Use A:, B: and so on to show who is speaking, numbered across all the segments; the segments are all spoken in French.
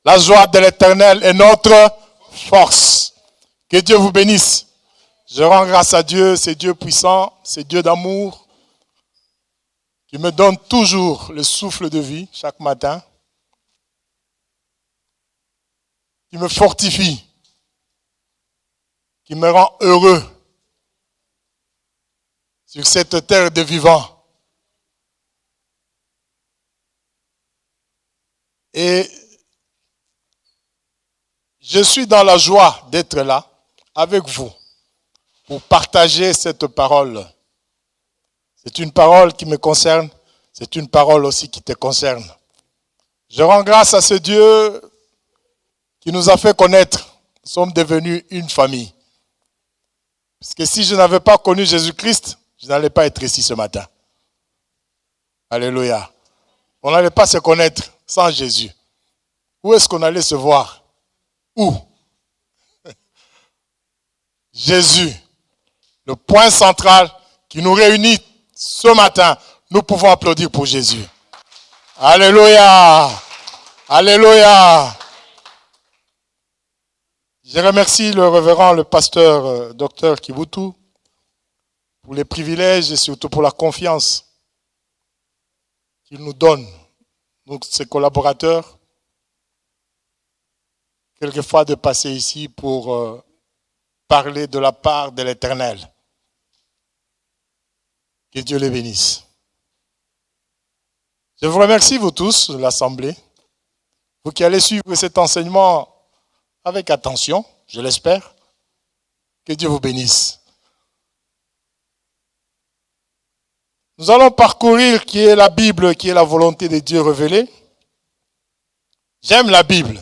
A: La joie de l'Éternel est notre force. Que Dieu vous bénisse. Je rends grâce à Dieu, c'est Dieu puissant, c'est Dieu d'amour, qui me donne toujours le souffle de vie chaque matin, qui me fortifie, qui me rend heureux sur cette terre de vivants. Et je suis dans la joie d'être là avec vous pour partager cette parole. C'est une parole qui me concerne, c'est une parole aussi qui te concerne. Je rends grâce à ce Dieu qui nous a fait connaître. Nous sommes devenus une famille. Parce que si je n'avais pas connu Jésus-Christ, je n'allais pas être ici ce matin. Alléluia. On n'allait pas se connaître sans Jésus. Où est-ce qu'on allait se voir? Où? Jésus. Le point central qui nous réunit ce matin. Nous pouvons applaudir pour Jésus. Alléluia. Alléluia. Je remercie le révérend, le pasteur, docteur Kibutu, pour les privilèges et surtout pour la confiance qu'il nous donne, nous, ses collaborateurs, quelquefois de passer ici pour parler de la part de l'Éternel. Que Dieu les bénisse. Je vous remercie, vous tous, l'Assemblée, vous qui allez suivre cet enseignement avec attention, je l'espère. Que Dieu vous bénisse. Nous allons parcourir qui est la Bible, qui est la volonté de Dieu révélée. J'aime la Bible.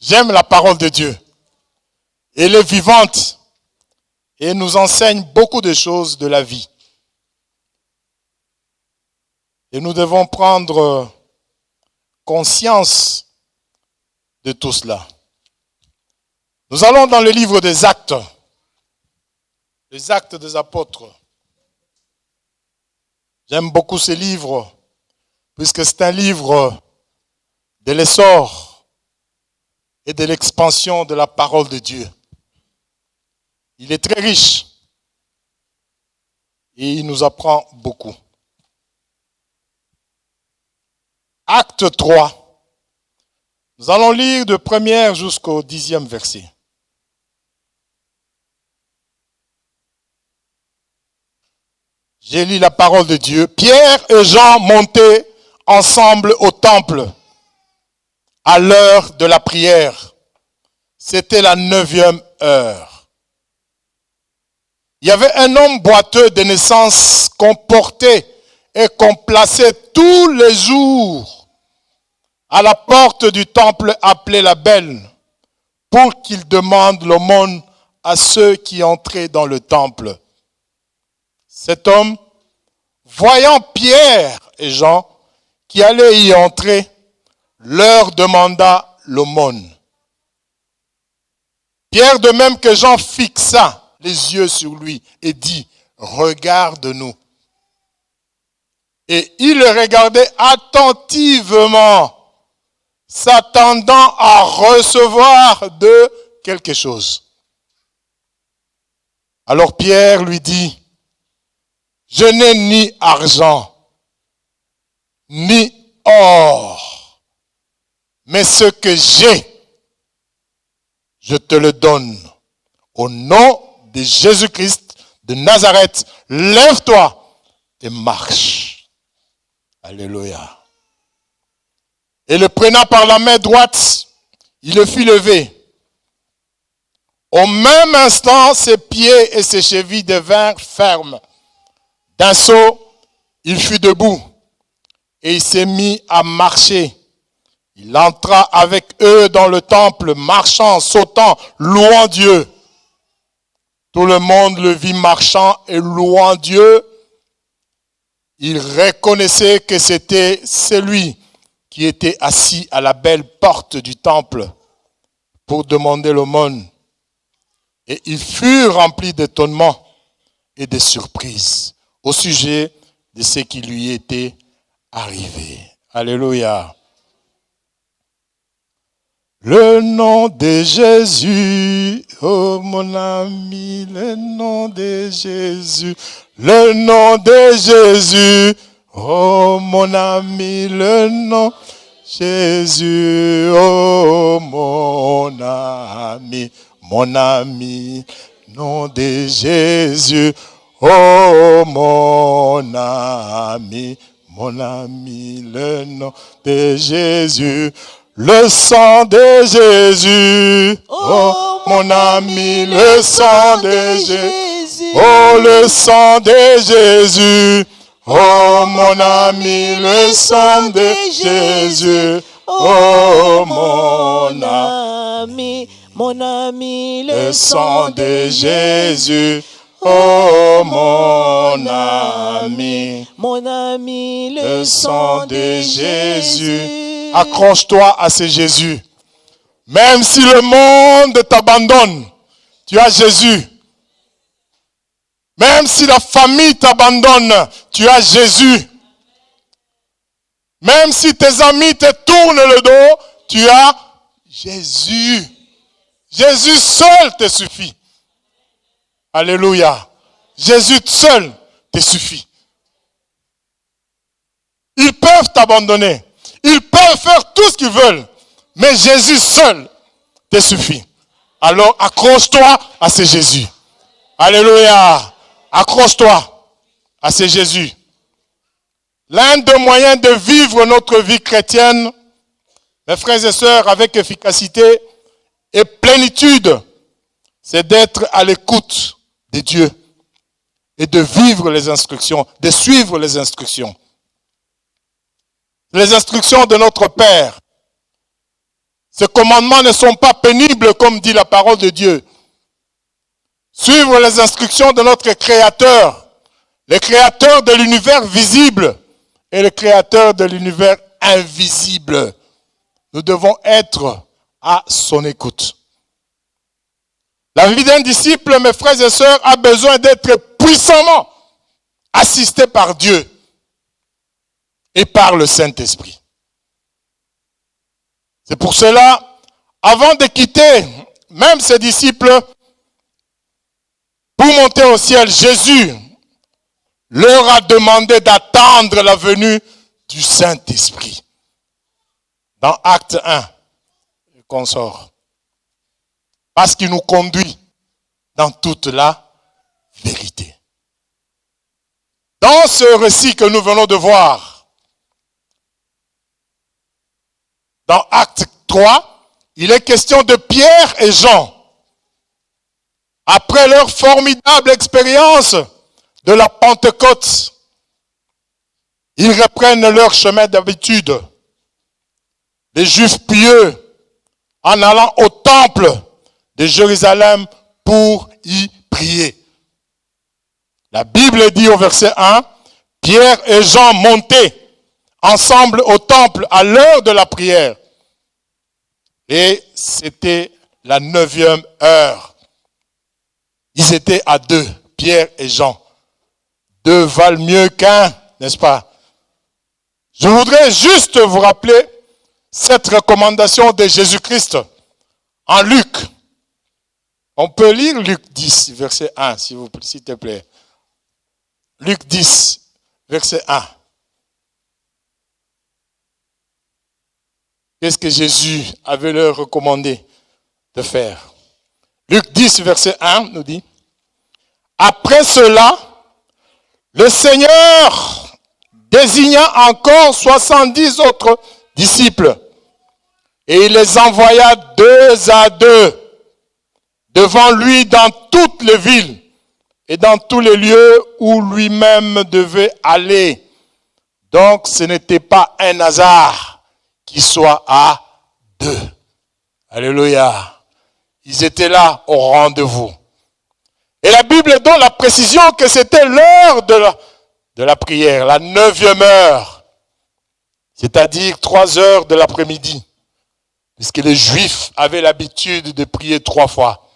A: J'aime la parole de Dieu. Elle est vivante et nous enseigne beaucoup de choses de la vie. Et nous devons prendre conscience de tout cela. Nous allons dans le livre des Actes. Les Actes des Apôtres. J'aime beaucoup ce livre, puisque c'est un livre de l'essor et de l'expansion de la parole de Dieu. Il est très riche et il nous apprend beaucoup. Acte 3. Nous allons lire de 1er jusqu'au 10e verset. J'ai lu la parole de Dieu. Pierre et Jean montaient ensemble au temple à l'heure de la prière. C'était la 9e heure. Il y avait un homme boiteux de naissance qu'on portait et qu'on plaçait tous les jours à la porte du temple appelé la Belle pour qu'il demande l'aumône à ceux qui entraient dans le temple. Cet homme, voyant Pierre et Jean qui allaient y entrer, leur demanda l'aumône. Pierre, de même que Jean, fixa les yeux sur lui et dit, regarde-nous. Et il le regardait attentivement, s'attendant à recevoir de quelque chose. Alors Pierre lui dit, je n'ai ni argent, ni or, mais ce que j'ai, je te le donne. Au nom de Jésus-Christ de Nazareth, lève-toi et marche. Alléluia. Et le prenant par la main droite, il le fit lever. Au même instant, ses pieds et ses chevilles devinrent fermes. D'un saut, il fut debout et il s'est mis à marcher. Il entra avec eux dans le temple, marchant, sautant, louant Dieu. Tout le monde le vit marchant et louant Dieu. Il reconnaissait que c'était celui qui était assis à la belle porte du temple pour demander l'aumône. Et il fut rempli d'étonnement et de surprise au sujet de ce qui lui était arrivé. Alléluia. Le nom de Jésus, oh mon ami, le nom de Jésus, le nom de Jésus, oh mon ami, le nom de Jésus, oh mon ami, nom de Jésus, oh mon ami, le nom de Jésus. Le sang de Jésus, oh mon ami, le sang de Jésus, oh le sang de Jésus, oh mon ami, le sang de Jésus, oh mon ami, le sang de Jésus, oh mon ami, le sang de Jésus. Accroche-toi à ce Jésus. Même si le monde t'abandonne, tu as Jésus. Même si la famille t'abandonne, tu as Jésus. Même si tes amis te tournent le dos, tu as Jésus. Jésus seul te suffit. Alléluia. Jésus seul te suffit. Ils peuvent t'abandonner. Ils peuvent faire tout ce qu'ils veulent. Mais Jésus seul te suffit. Alors accroche-toi à ce Jésus. Alléluia. Accroche-toi à ce Jésus. L'un des moyens de vivre notre vie chrétienne, mes frères et sœurs, avec efficacité et plénitude, c'est d'être à l'écoute de Dieu et de vivre les instructions, de suivre les instructions. Les instructions de notre Père. Ces commandements ne sont pas pénibles, comme dit la parole de Dieu. Suivre les instructions de notre Créateur, le Créateur de l'univers visible et le Créateur de l'univers invisible. Nous devons être à son écoute. La vie d'un disciple, mes frères et sœurs, a besoin d'être puissamment assisté par Dieu et par le Saint-Esprit. C'est pour cela, avant de quitter même ses disciples pour monter au ciel, Jésus leur a demandé d'attendre la venue du Saint-Esprit. Dans Acte 1, qu'on sort. Parce qu'il nous conduit dans toute la vérité. Dans ce récit que nous venons de voir, dans Acte 3, il est question de Pierre et Jean. Après leur formidable expérience de la Pentecôte, ils reprennent leur chemin d'habitude. Les Juifs pieux, en allant au temple de Jérusalem pour y prier. La Bible dit au verset 1, Pierre et Jean montaient ensemble au temple à l'heure de la prière. Et c'était la 9e heure. Ils étaient à 2, Pierre et Jean. 2 valent mieux qu'un, n'est-ce pas? Je voudrais juste vous rappeler cette recommandation de Jésus-Christ en Luc. On peut lire Luc 10, verset 1, s'il te plaît. Luc 10, verset 1. Qu'est-ce que Jésus avait leur recommandé de faire? Luc 10, verset 1 nous dit, « Après cela, le Seigneur désigna encore 70 autres disciples, et il les envoya 2 à 2 devant lui dans toutes les villes et dans tous les lieux où lui-même devait aller. » Donc ce n'était pas un hasard qu'il soit à 2. Alléluia. Ils étaient là au rendez-vous. Et la Bible donne la précision que c'était l'heure de la prière, la 9e heure. C'est-à-dire 3 heures de l'après-midi. Puisque les Juifs avaient l'habitude de prier 3 fois.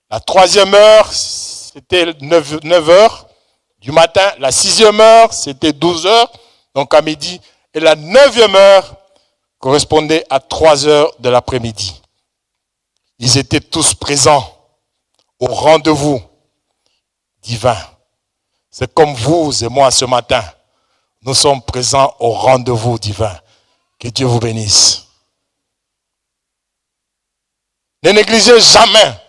A: La 3e heure, c'était 9 heures du matin. La 6e heure, c'était 12 heures, donc à midi. Et la 9e heure, correspondait à 3 heures de l'après-midi. Ils étaient tous présents au rendez-vous divin. C'est comme vous et moi ce matin. Nous sommes présents au rendez-vous divin. Que Dieu vous bénisse. Ne négligez jamais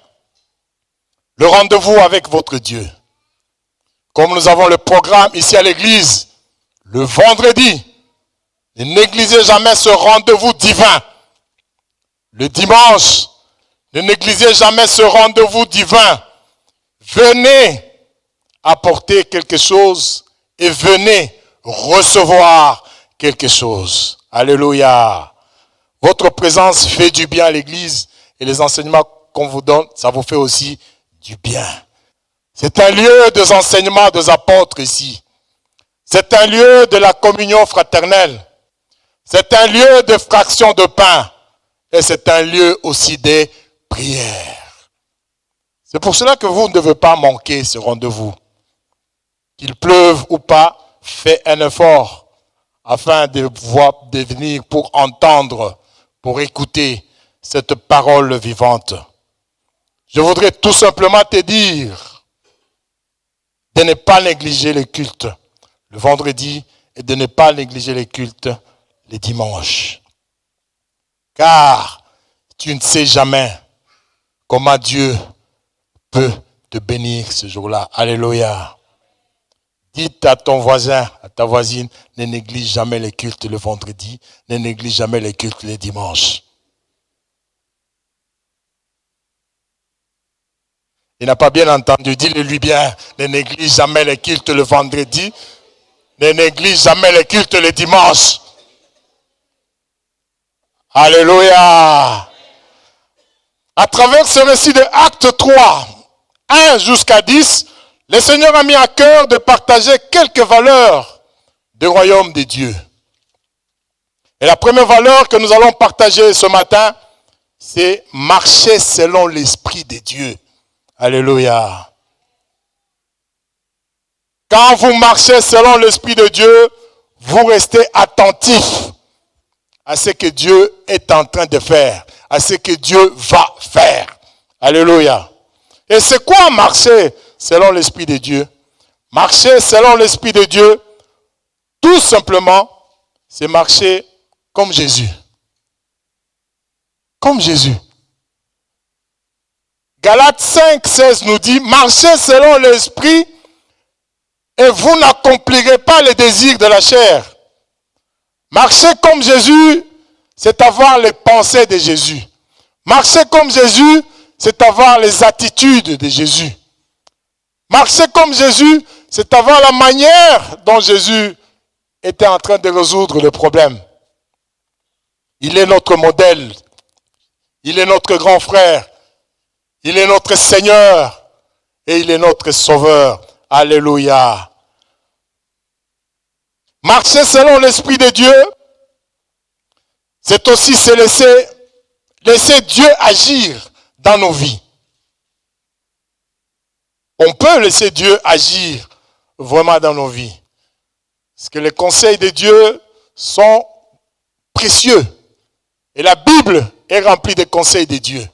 A: le rendez-vous avec votre Dieu. Comme nous avons le programme ici à l'église, le vendredi, ne négligez jamais ce rendez-vous divin. Le dimanche, ne négligez jamais ce rendez-vous divin. Venez apporter quelque chose et venez recevoir quelque chose. Alléluia. Votre présence fait du bien à l'église et les enseignements qu'on vous donne, ça vous fait aussi du bien. C'est un lieu des enseignements des apôtres ici. C'est un lieu de la communion fraternelle. C'est un lieu de fraction de pain. Et c'est un lieu aussi des prières. C'est pour cela que vous ne devez pas manquer ce rendez-vous. Qu'il pleuve ou pas, faites un effort afin de venir pour entendre, pour écouter cette parole vivante. Je voudrais tout simplement te dire de ne pas négliger les cultes le vendredi et de ne pas négliger les cultes les dimanches. Car tu ne sais jamais comment Dieu peut te bénir ce jour-là. Alléluia. Dites à ton voisin, à ta voisine, ne néglige jamais les cultes le vendredi, ne néglige jamais les cultes les dimanches. Il n'a pas bien entendu, dis-le-lui bien, ne néglige jamais les cultes le vendredi, ne néglige jamais les cultes le dimanche. Alléluia. À travers ce récit de Actes 3, 1 jusqu'à 10, le Seigneur a mis à cœur de partager quelques valeurs du royaume de Dieu. Et la première valeur que nous allons partager ce matin, c'est marcher selon l'Esprit de Dieu. Alléluia. Quand vous marchez selon l'Esprit de Dieu, vous restez attentif à ce que Dieu est en train de faire, à ce que Dieu va faire. Alléluia. Et c'est quoi marcher selon l'Esprit de Dieu? Marcher selon l'Esprit de Dieu, tout simplement, c'est marcher comme Jésus. Comme Jésus. Galates 5, 16 nous dit, marchez selon l'Esprit et vous n'accomplirez pas les désirs de la chair. Marcher comme Jésus, c'est avoir les pensées de Jésus. Marcher comme Jésus, c'est avoir les attitudes de Jésus. Marcher comme Jésus, c'est avoir la manière dont Jésus était en train de résoudre le problème. Il est notre modèle. Il est notre grand frère. Il est notre Seigneur. Et il est notre Sauveur. Alléluia. Marcher selon l'Esprit de Dieu, c'est aussi se laisser Dieu agir dans nos vies. On peut laisser Dieu agir vraiment dans nos vies. Parce que les conseils de Dieu sont précieux. Et la Bible est remplie de conseils de Dieu.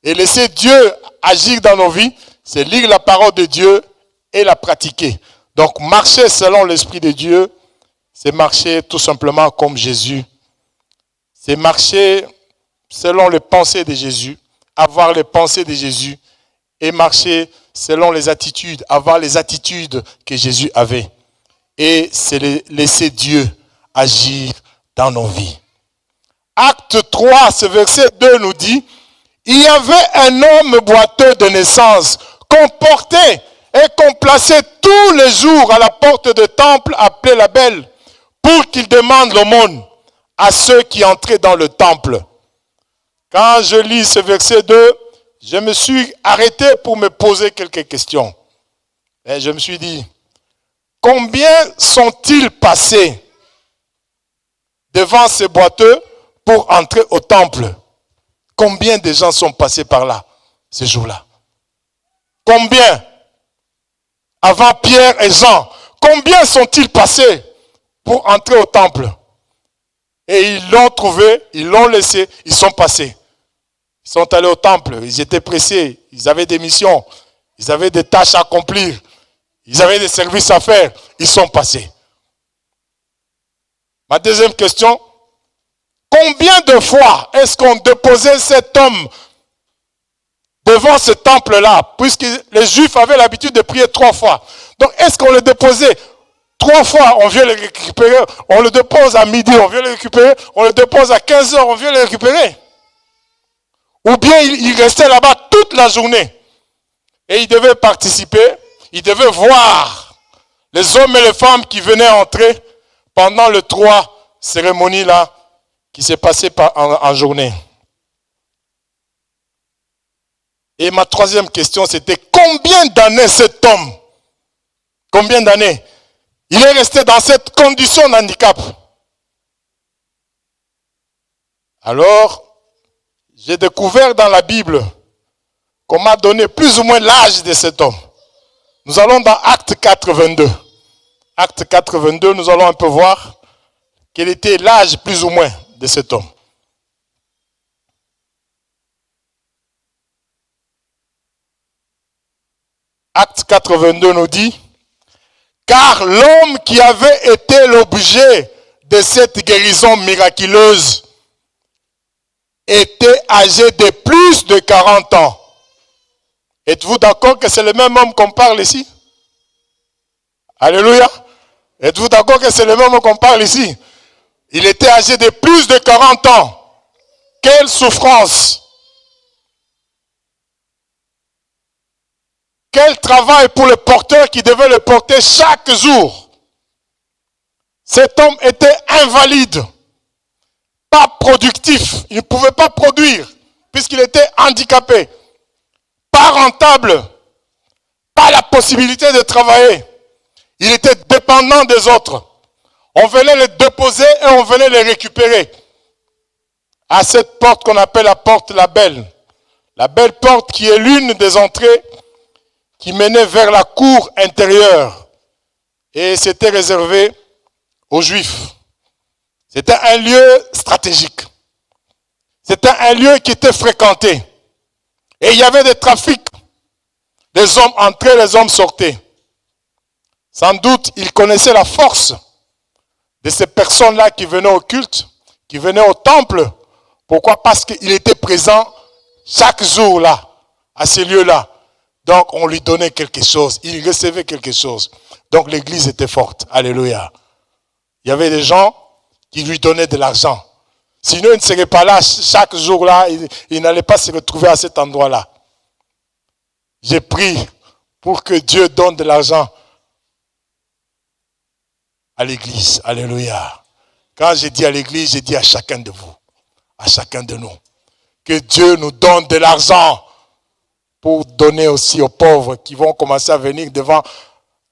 A: Et laisser Dieu agir dans nos vies, c'est lire la parole de Dieu et la pratiquer. Donc marcher selon l'Esprit de Dieu, c'est marcher tout simplement comme Jésus. C'est marcher selon les pensées de Jésus, avoir les pensées de Jésus et marcher selon les attitudes, avoir les attitudes que Jésus avait. Et c'est laisser Dieu agir dans nos vies. Acte 3, ce verset 2 nous dit, il y avait un homme boiteux de naissance qu'on portait et qu'on plaçait tous les jours à la porte du temple appelé la Belle pour qu'il demande l'aumône à ceux qui entraient dans le temple. Quand je lis ce verset 2, je me suis arrêté pour me poser quelques questions. Et je me suis dit, combien sont-ils passés devant ces boiteux pour entrer au temple? Combien de gens sont passés par là, ces jours-là? Combien? Avant Pierre et Jean, combien sont-ils passés pour entrer au temple? Et ils l'ont trouvé, ils l'ont laissé, ils sont passés. Ils sont allés au temple, ils étaient pressés, ils avaient des missions, ils avaient des tâches à accomplir, ils avaient des services à faire, ils sont passés. Ma deuxième question, combien de fois est-ce qu'on déposait cet homme devant ce temple-là, puisque les Juifs avaient l'habitude de prier 3 fois. Donc, est-ce qu'on le déposait 3 fois, on vient le récupérer, on le dépose à midi, on vient le récupérer, on le dépose à 15 heures, on vient le récupérer. Ou bien il restait là-bas toute la journée. Et il devait participer, il devait voir les hommes et les femmes qui venaient entrer pendant les 3 cérémonies-là qui s'est passé en journée. Et ma troisième question, c'était combien d'années cet homme, combien d'années il est resté dans cette condition de handicap? Alors, j'ai découvert dans la Bible qu'on m'a donné plus ou moins l'âge de cet homme. Nous allons dans Acte 4:22. Acte 4:22, nous allons un peu voir quel était l'âge plus ou moins de cet homme. Acte 4:22 nous dit, car l'homme qui avait été l'objet de cette guérison miraculeuse était âgé de plus de 40 ans. Êtes-vous d'accord que c'est le même homme qu'on parle ici? Alléluia. Êtes-vous d'accord que c'est le même homme qu'on parle ici? Il était âgé de plus de 40 ans. Quelle souffrance! Quel travail pour le porteur qui devait le porter chaque jour. Cet homme était invalide, pas productif, il ne pouvait pas produire puisqu'il était handicapé, pas rentable, pas la possibilité de travailler. Il était dépendant des autres. On venait le déposer et on venait le récupérer à cette porte qu'on appelle la porte la belle. La belle porte qui est l'une des entrées qui menait vers la cour intérieure. Et c'était réservé aux Juifs. C'était un lieu stratégique. C'était un lieu qui était fréquenté. Et il y avait des trafics. Les hommes entraient, les hommes sortaient. Sans doute, ils connaissaient la force de ces personnes-là qui venaient au culte, qui venaient au temple. Pourquoi? Parce qu'il était présent chaque jour là, à ces lieux-là. Donc, on lui donnait quelque chose. Il recevait quelque chose. Donc, l'église était forte. Alléluia. Il y avait des gens qui lui donnaient de l'argent. Sinon, il ne serait pas là chaque jour là. Il n'allait pas se retrouver à cet endroit-là. J'ai prié pour que Dieu donne de l'argent à l'église. Alléluia. Quand j'ai dit à l'église, j'ai dit à chacun de vous, à chacun de nous, que Dieu nous donne de l'argent pour donner aussi aux pauvres qui vont commencer à venir devant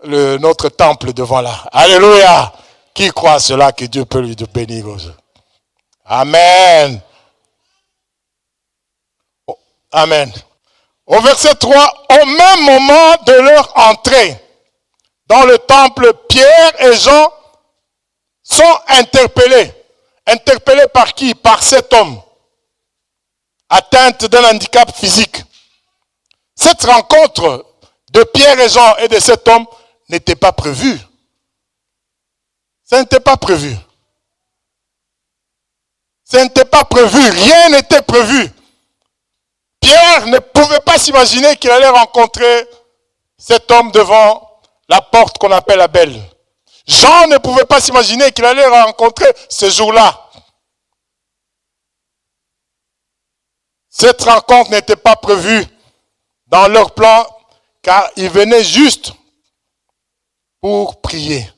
A: notre temple devant là. Alléluia. Qui croit à cela que Dieu peut lui bénir aujourd'hui? Amen. Amen. Au verset 3, au même moment de leur entrée dans le temple, Pierre et Jean sont interpellés. Interpellés par qui? Par cet homme atteint d'un handicap physique. Cette rencontre de Pierre et Jean et de cet homme n'était pas prévue. Ça n'était pas prévu. Ça n'était pas prévu. Rien n'était prévu. Pierre ne pouvait pas s'imaginer qu'il allait rencontrer cet homme devant la porte qu'on appelle la belle. Jean ne pouvait pas s'imaginer qu'il allait rencontrer ce jour-là. Cette rencontre n'était pas prévue dans leur plan, car ils venaient juste pour prier.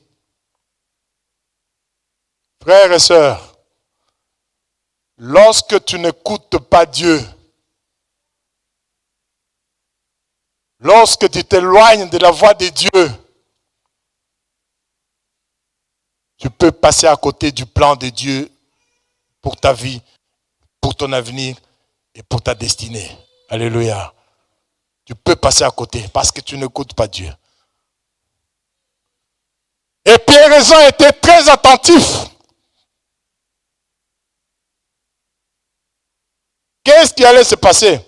A: Frères et sœurs, lorsque tu n'écoutes pas Dieu, lorsque tu t'éloignes de la voix de Dieu, tu peux passer à côté du plan de Dieu pour ta vie, pour ton avenir et pour ta destinée. Alléluia. Tu peux passer à côté parce que tu n'écoutes pas Dieu. Et Pierre et Jean étaient très attentifs. qu'est-ce qui allait se passer?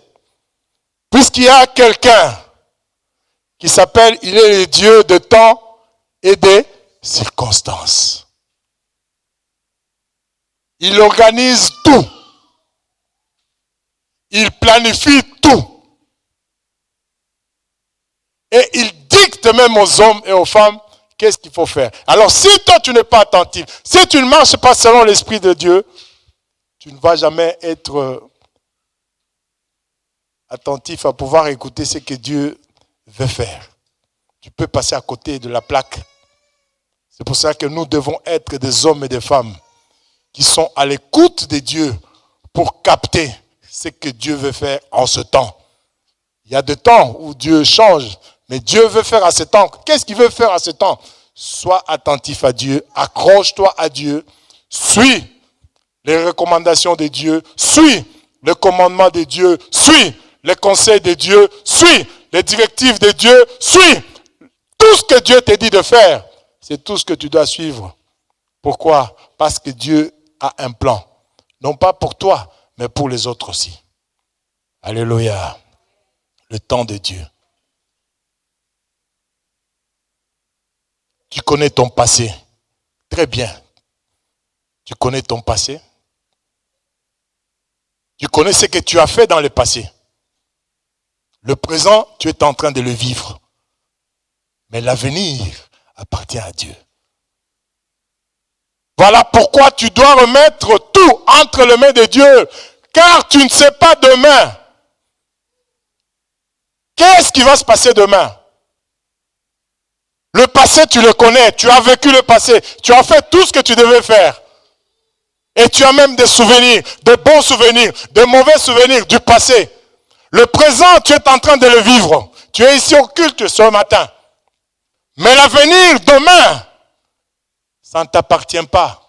A: Puisqu'il y a quelqu'un qui s'appelle, il est le Dieu de temps et des circonstances. Il organise tout. Il planifie tout. Et il dicte même aux hommes et aux femmes qu'est-ce qu'il faut faire. Alors si toi tu n'es pas attentif, si tu ne marches pas selon l'Esprit de Dieu, tu ne vas jamais être attentif à pouvoir écouter ce que Dieu veut faire. Tu peux passer à côté de la plaque. C'est pour ça que nous devons être des hommes et des femmes qui sont à l'écoute de Dieu pour capter ce que Dieu veut faire en ce temps. Il y a des temps où Dieu change, mais Dieu veut faire à ce temps. Qu'est-ce qu'il veut faire à ce temps? Sois attentif à Dieu, accroche-toi à Dieu, suis les recommandations de Dieu, suis le commandement de Dieu, suis les conseils de Dieu, suis les directives de Dieu, suis tout ce que Dieu te dit de faire. C'est tout ce que tu dois suivre. Pourquoi? Parce que Dieu a un plan. Non pas pour toi, mais pour les autres aussi. Alléluia. Le temps de Dieu. Tu connais ton passé. Très bien. Tu connais ton passé. Tu connais ce que tu as fait dans le passé. Le présent, tu es en train de le vivre. Mais l'avenir appartient à Dieu. Voilà pourquoi tu dois remettre tout entre les mains de Dieu. Car tu ne sais pas demain. Qu'est-ce qui va se passer demain? Le passé, tu le connais. Tu as vécu le passé. Tu as fait tout ce que tu devais faire. Et tu as même des souvenirs, de bons souvenirs, de mauvais souvenirs du passé. Le présent, tu es en train de le vivre. Tu es ici au culte ce matin. Mais l'avenir, demain, ça ne t'appartient pas.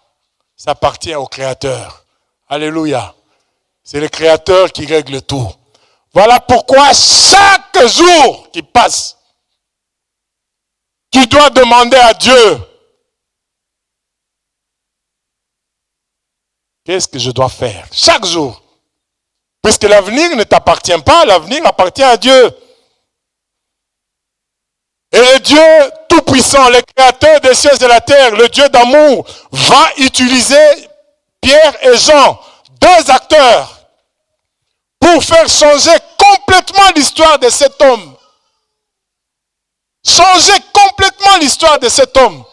A: Ça appartient au Créateur. Alléluia. C'est le Créateur qui règle tout. Voilà pourquoi chaque jour qui passe, tu dois demander à Dieu, qu'est-ce que je dois faire chaque jour? Puisque l'avenir ne t'appartient pas, l'avenir appartient à Dieu. Et le Dieu Tout-Puissant, le Créateur des cieux et de la terre, le Dieu d'amour, va utiliser Pierre et Jean, deux acteurs, pour faire changer complètement l'histoire de cet homme. Changer complètement l'histoire de cet homme.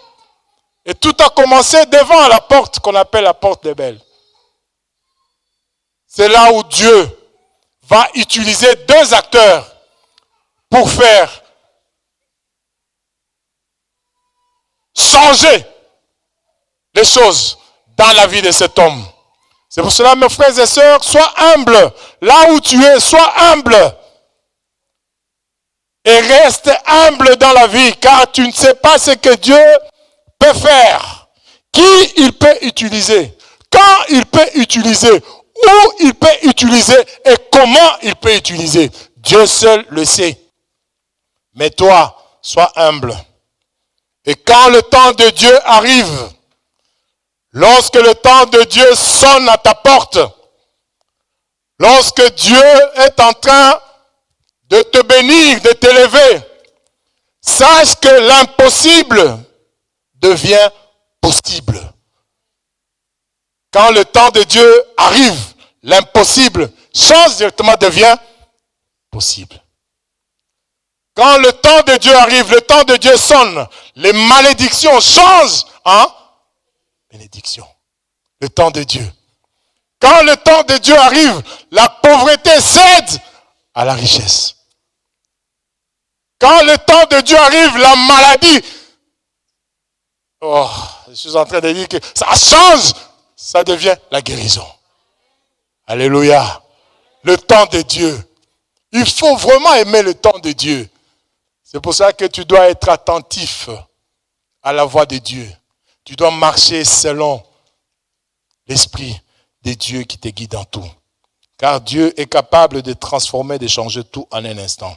A: Et tout a commencé devant la porte qu'on appelle la porte des Belles. C'est là où Dieu va utiliser deux acteurs pour faire changer les choses dans la vie de cet homme. C'est pour cela, mes frères et sœurs, sois humble. Là où tu es, sois humble. Et reste humble dans la vie, car tu ne sais pas ce que Dieu peut faire. Qui il peut utiliser, quand il peut utiliser, où il peut utiliser et comment il peut utiliser. Dieu seul le sait. Mais toi, sois humble. Et quand le temps de Dieu arrive, lorsque le temps de Dieu sonne à ta porte, lorsque Dieu est en train de te bénir, de t'élever, sache que l'impossible devient possible. Quand le temps de Dieu arrive, l'impossible change directement, devient possible. Quand le temps de Dieu arrive, le temps de Dieu sonne, les malédictions changent en bénédiction. Le temps de Dieu. Quand le temps de Dieu arrive, la pauvreté cède à la richesse. Quand le temps de Dieu arrive, la maladie, je suis en train de dire que ça change, ça devient la guérison. Alléluia. Le temps de Dieu. Il faut vraiment aimer le temps de Dieu. C'est pour ça que tu dois être attentif à la voix de Dieu. Tu dois marcher selon l'Esprit de Dieu qui te guide dans tout. Car Dieu est capable de transformer, de changer tout en un instant.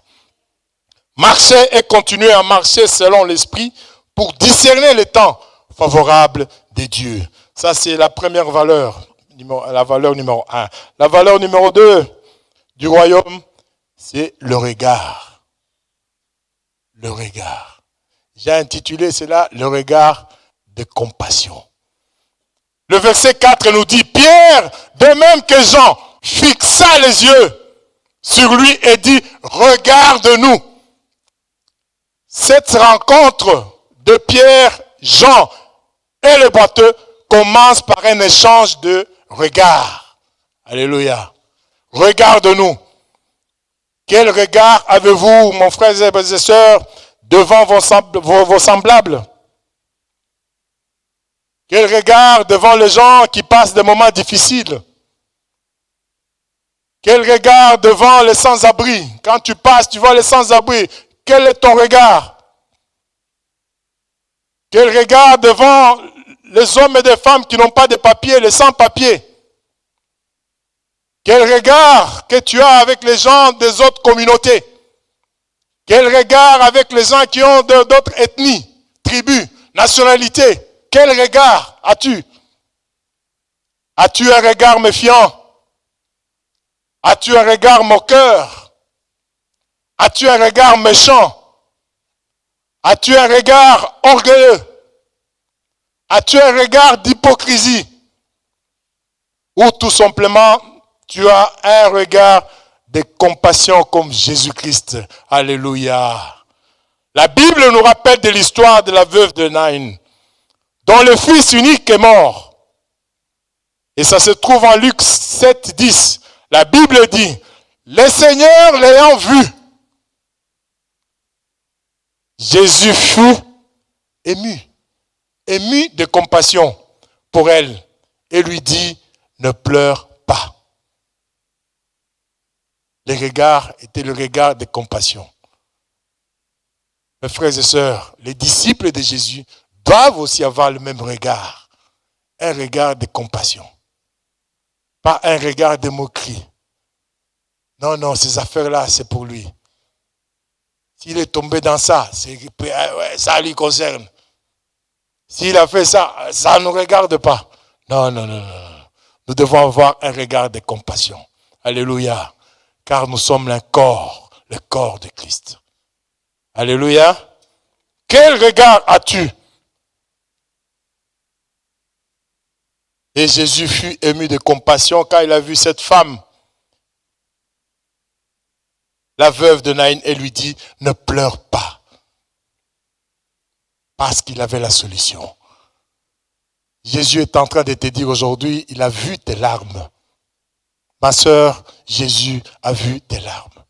A: Marcher et continuer à marcher selon l'Esprit pour discerner le temps favorable de Dieu. Ça, c'est la première valeur, la valeur numéro 1. La valeur numéro 2, du royaume, c'est le regard. Le regard. J'ai intitulé cela le regard de compassion. Le verset 4 nous dit, Pierre, de même que Jean, fixa les yeux sur lui et dit, regarde-nous. Cette rencontre de Pierre, Jean et le boiteux commence par un échange de regards. Alléluia. Regarde-nous. Quel regard avez-vous, mon frère et mes sœurs, devant vos semblables? Quel regard devant les gens qui passent des moments difficiles? Quel regard devant les sans-abri? Quand tu passes, tu vois les sans-abri. Quel est ton regard? Quel regard devant les hommes et les femmes qui n'ont pas de papiers, les sans-papiers? Quel regard que tu as avec les gens des autres communautés? Quel regard avec les gens qui ont d'autres ethnies, tribus, nationalités? Quel regard as-tu? As-tu un regard méfiant? As-tu un regard moqueur? As-tu un regard méchant? As-tu un regard orgueilleux? As-tu un regard d'hypocrisie? Ou tout simplement, tu as un regard de compassion comme Jésus-Christ. Alléluia. La Bible nous rappelle de l'histoire de la veuve de Naïn, dont le fils unique est mort. Et ça se trouve en Luc 7, 10. La Bible dit, le Seigneur l'ayant vu, Jésus fut ému de compassion pour elle et lui dit, ne pleure pas. Le regard était le regard de compassion. Mes frères et sœurs, les disciples de Jésus doivent aussi avoir le même regard. Un regard de compassion. Pas un regard de moquerie. Non, ces affaires-là, c'est pour lui. S'il est tombé dans ça, ça lui concerne. S'il a fait ça, ça ne nous regarde pas. Non. Nous devons avoir un regard de compassion. Alléluia. Car nous sommes le corps de Christ. Alléluia. Quel regard as-tu? Et Jésus fut ému de compassion quand il a vu cette femme, la veuve de Naïn, et lui dit, ne pleure pas. Parce qu'il avait la solution. Jésus est en train de te dire aujourd'hui, il a vu tes larmes. Ma sœur, Jésus a vu tes larmes.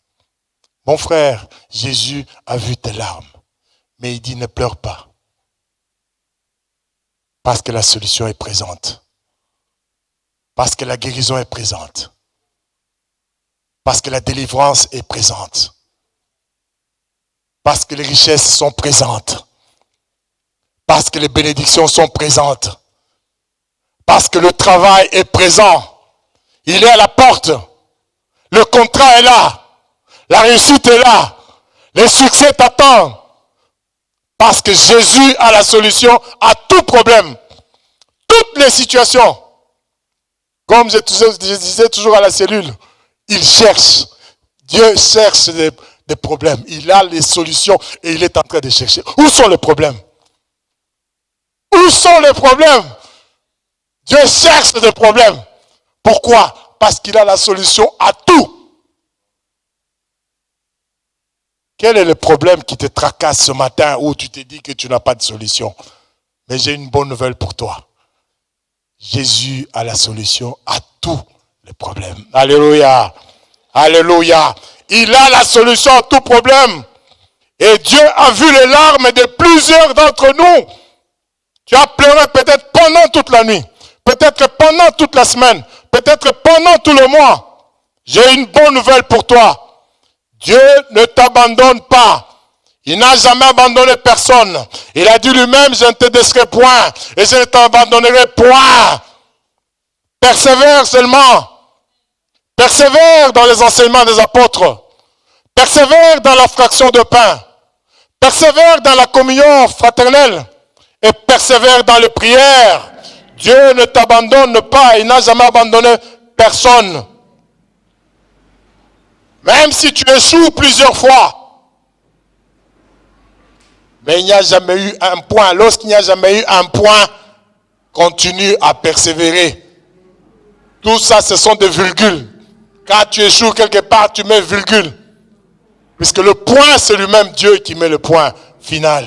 A: Mon frère, Jésus a vu tes larmes. Mais il dit, ne pleure pas. Parce que la solution est présente. Parce que la guérison est présente. Parce que la délivrance est présente. Parce que les richesses sont présentes. Parce que les bénédictions sont présentes. Parce que le travail est présent. Il est à la porte. Le contrat est là. La réussite est là. Le succès t'attend. Parce que Jésus a la solution à tout problème. Toutes les situations. Comme je disais toujours à la cellule, il cherche. Dieu cherche des problèmes. Il a les solutions et il est en train de chercher. Où sont les problèmes? Où sont les problèmes? Dieu cherche des problèmes. Pourquoi? Parce qu'il a la solution à tout. Quel est le problème qui te tracasse ce matin où tu te dis que tu n'as pas de solution? Mais j'ai une bonne nouvelle pour toi. Jésus a la solution à tous les problèmes. Alléluia. Alléluia. Il a la solution à tout problème. Et Dieu a vu les larmes de plusieurs d'entre nous. Tu as pleuré peut-être pendant toute la nuit. Peut-être pendant toute la semaine. Peut-être pendant tout le mois. J'ai une bonne nouvelle pour toi. Dieu ne t'abandonne pas. Il n'a jamais abandonné personne. Il a dit lui-même, je ne te laisserai point. Et je ne t'abandonnerai point. Persévère seulement. Persévère dans les enseignements des apôtres. Persévère dans la fraction de pain. Persévère dans la communion fraternelle. Et persévère dans les prières. Dieu ne t'abandonne pas. Il n'a jamais abandonné personne. Même si tu échoues plusieurs fois. Mais il n'y a jamais eu un point. Lorsqu'il n'y a jamais eu un point, continue à persévérer. Tout ça, ce sont des virgules. Quand tu échoues quelque part, tu mets virgule. Puisque le point, c'est lui-même Dieu qui met le point final.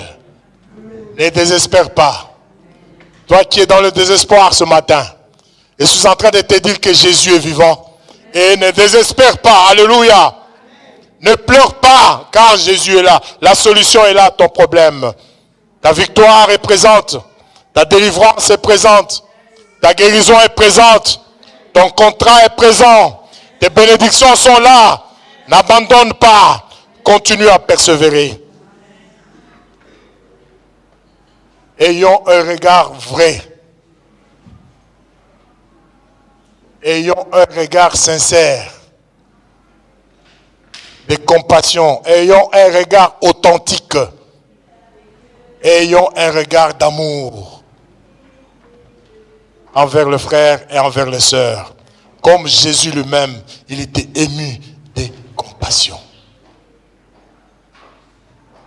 A: Ne désespère pas. Toi qui es dans le désespoir ce matin, je suis en train de te dire que Jésus est vivant. Et ne désespère pas. Alléluia. Ne pleure pas, car Jésus est là. La solution est là à ton problème. Ta victoire est présente. Ta délivrance est présente. Ta guérison est présente. Ton contrat est présent. Tes bénédictions sont là. N'abandonne pas. Continue à persévérer. Ayons un regard vrai. Ayons un regard sincère. De compassion. Ayons un regard authentique. Ayons un regard d'amour envers le frère et envers les sœurs. Comme Jésus lui-même, il était ému de compassion.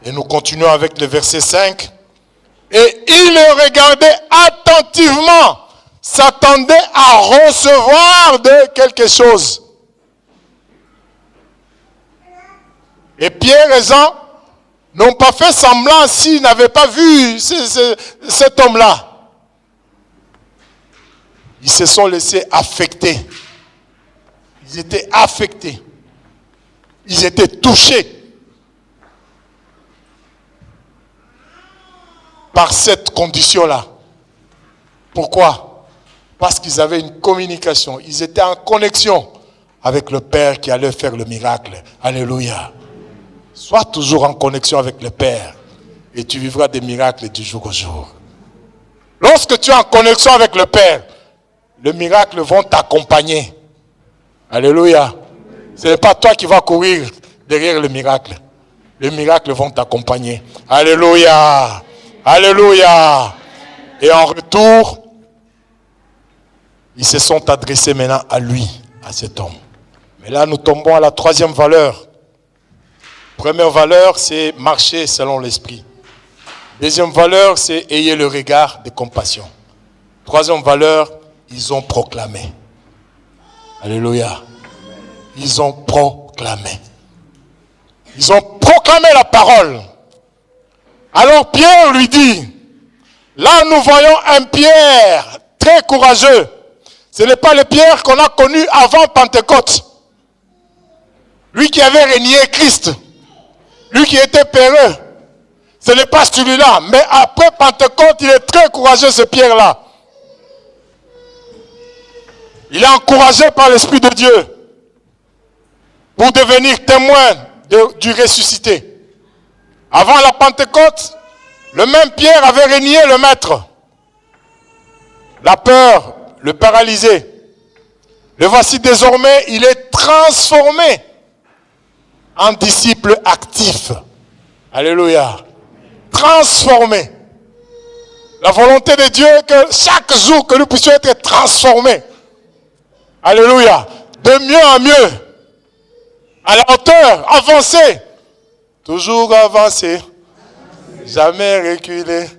A: Et nous continuons avec le verset 5. Et il le regardait attentivement, s'attendait à recevoir de quelque chose. Et Pierre et Jean n'ont pas fait semblant s'ils n'avaient pas vu cet homme-là. Ils se sont laissés affecter. Ils étaient affectés. Ils étaient touchés par cette condition-là. Pourquoi? Parce qu'ils avaient une communication. Ils étaient en connexion avec le Père qui allait faire le miracle. Alléluia. Sois toujours en connexion avec le Père et tu vivras des miracles du jour au jour. Lorsque tu es en connexion avec le Père, les miracles vont t'accompagner. Alléluia. Ce n'est pas toi qui vas courir derrière le miracle. Les miracles vont t'accompagner. Alléluia. Alléluia. Et en retour, ils se sont adressés maintenant à lui, à cet homme. Mais là, nous tombons à la troisième valeur. Première valeur, c'est marcher selon l'esprit. Deuxième valeur, c'est ayez le regard de compassion. Troisième valeur, ils ont proclamé. Alléluia. Ils ont proclamé. Ils ont proclamé la parole. Alors Pierre lui dit, là nous voyons un Pierre très courageux. Ce n'est pas le Pierre qu'on a connu avant Pentecôte. Lui qui avait renié Christ. Lui qui était peureux. Ce n'est pas celui-là. Mais après Pentecôte, il est très courageux ce Pierre-là. Il est encouragé par l'Esprit de Dieu pour devenir témoin du ressuscité. Avant la Pentecôte, le même Pierre avait renié le Maître. La peur, le paralysé. Le voici désormais, il est transformé en disciple actif. Alléluia. Transformé. La volonté de Dieu est que chaque jour que nous puissions être transformés. Alléluia. De mieux en mieux. À la hauteur, avancer. Toujours avancer. Jamais reculer.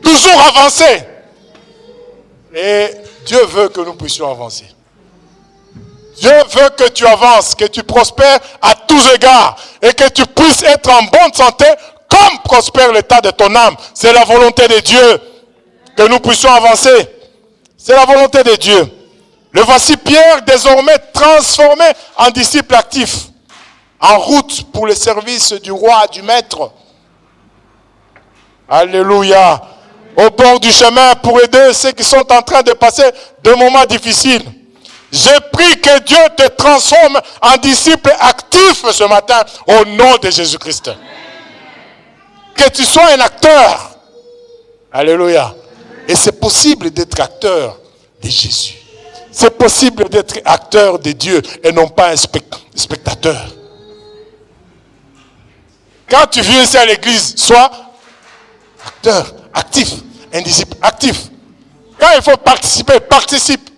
A: Toujours avancer. Et Dieu veut que nous puissions avancer. Dieu veut que tu avances, que tu prospères à tous égards et que tu puisses être en bonne santé comme prospère l'état de ton âme. C'est la volonté de Dieu que nous puissions avancer. C'est la volonté de Dieu. Le voici Pierre désormais transformé en disciple actif, en route pour le service du roi, du maître. Alléluia. Au bord du chemin pour aider ceux qui sont en train de passer de moments difficiles. J'ai prie que Dieu te transforme en disciple actif ce matin au nom de Jésus-Christ. Que tu sois un acteur. Alléluia. Et c'est possible d'être acteur de Jésus. C'est possible d'être acteur de Dieu et non pas un spectateur. Quand tu viens ici à l'église, sois acteur, actif, un disciple actif. Quand il faut participer, participe.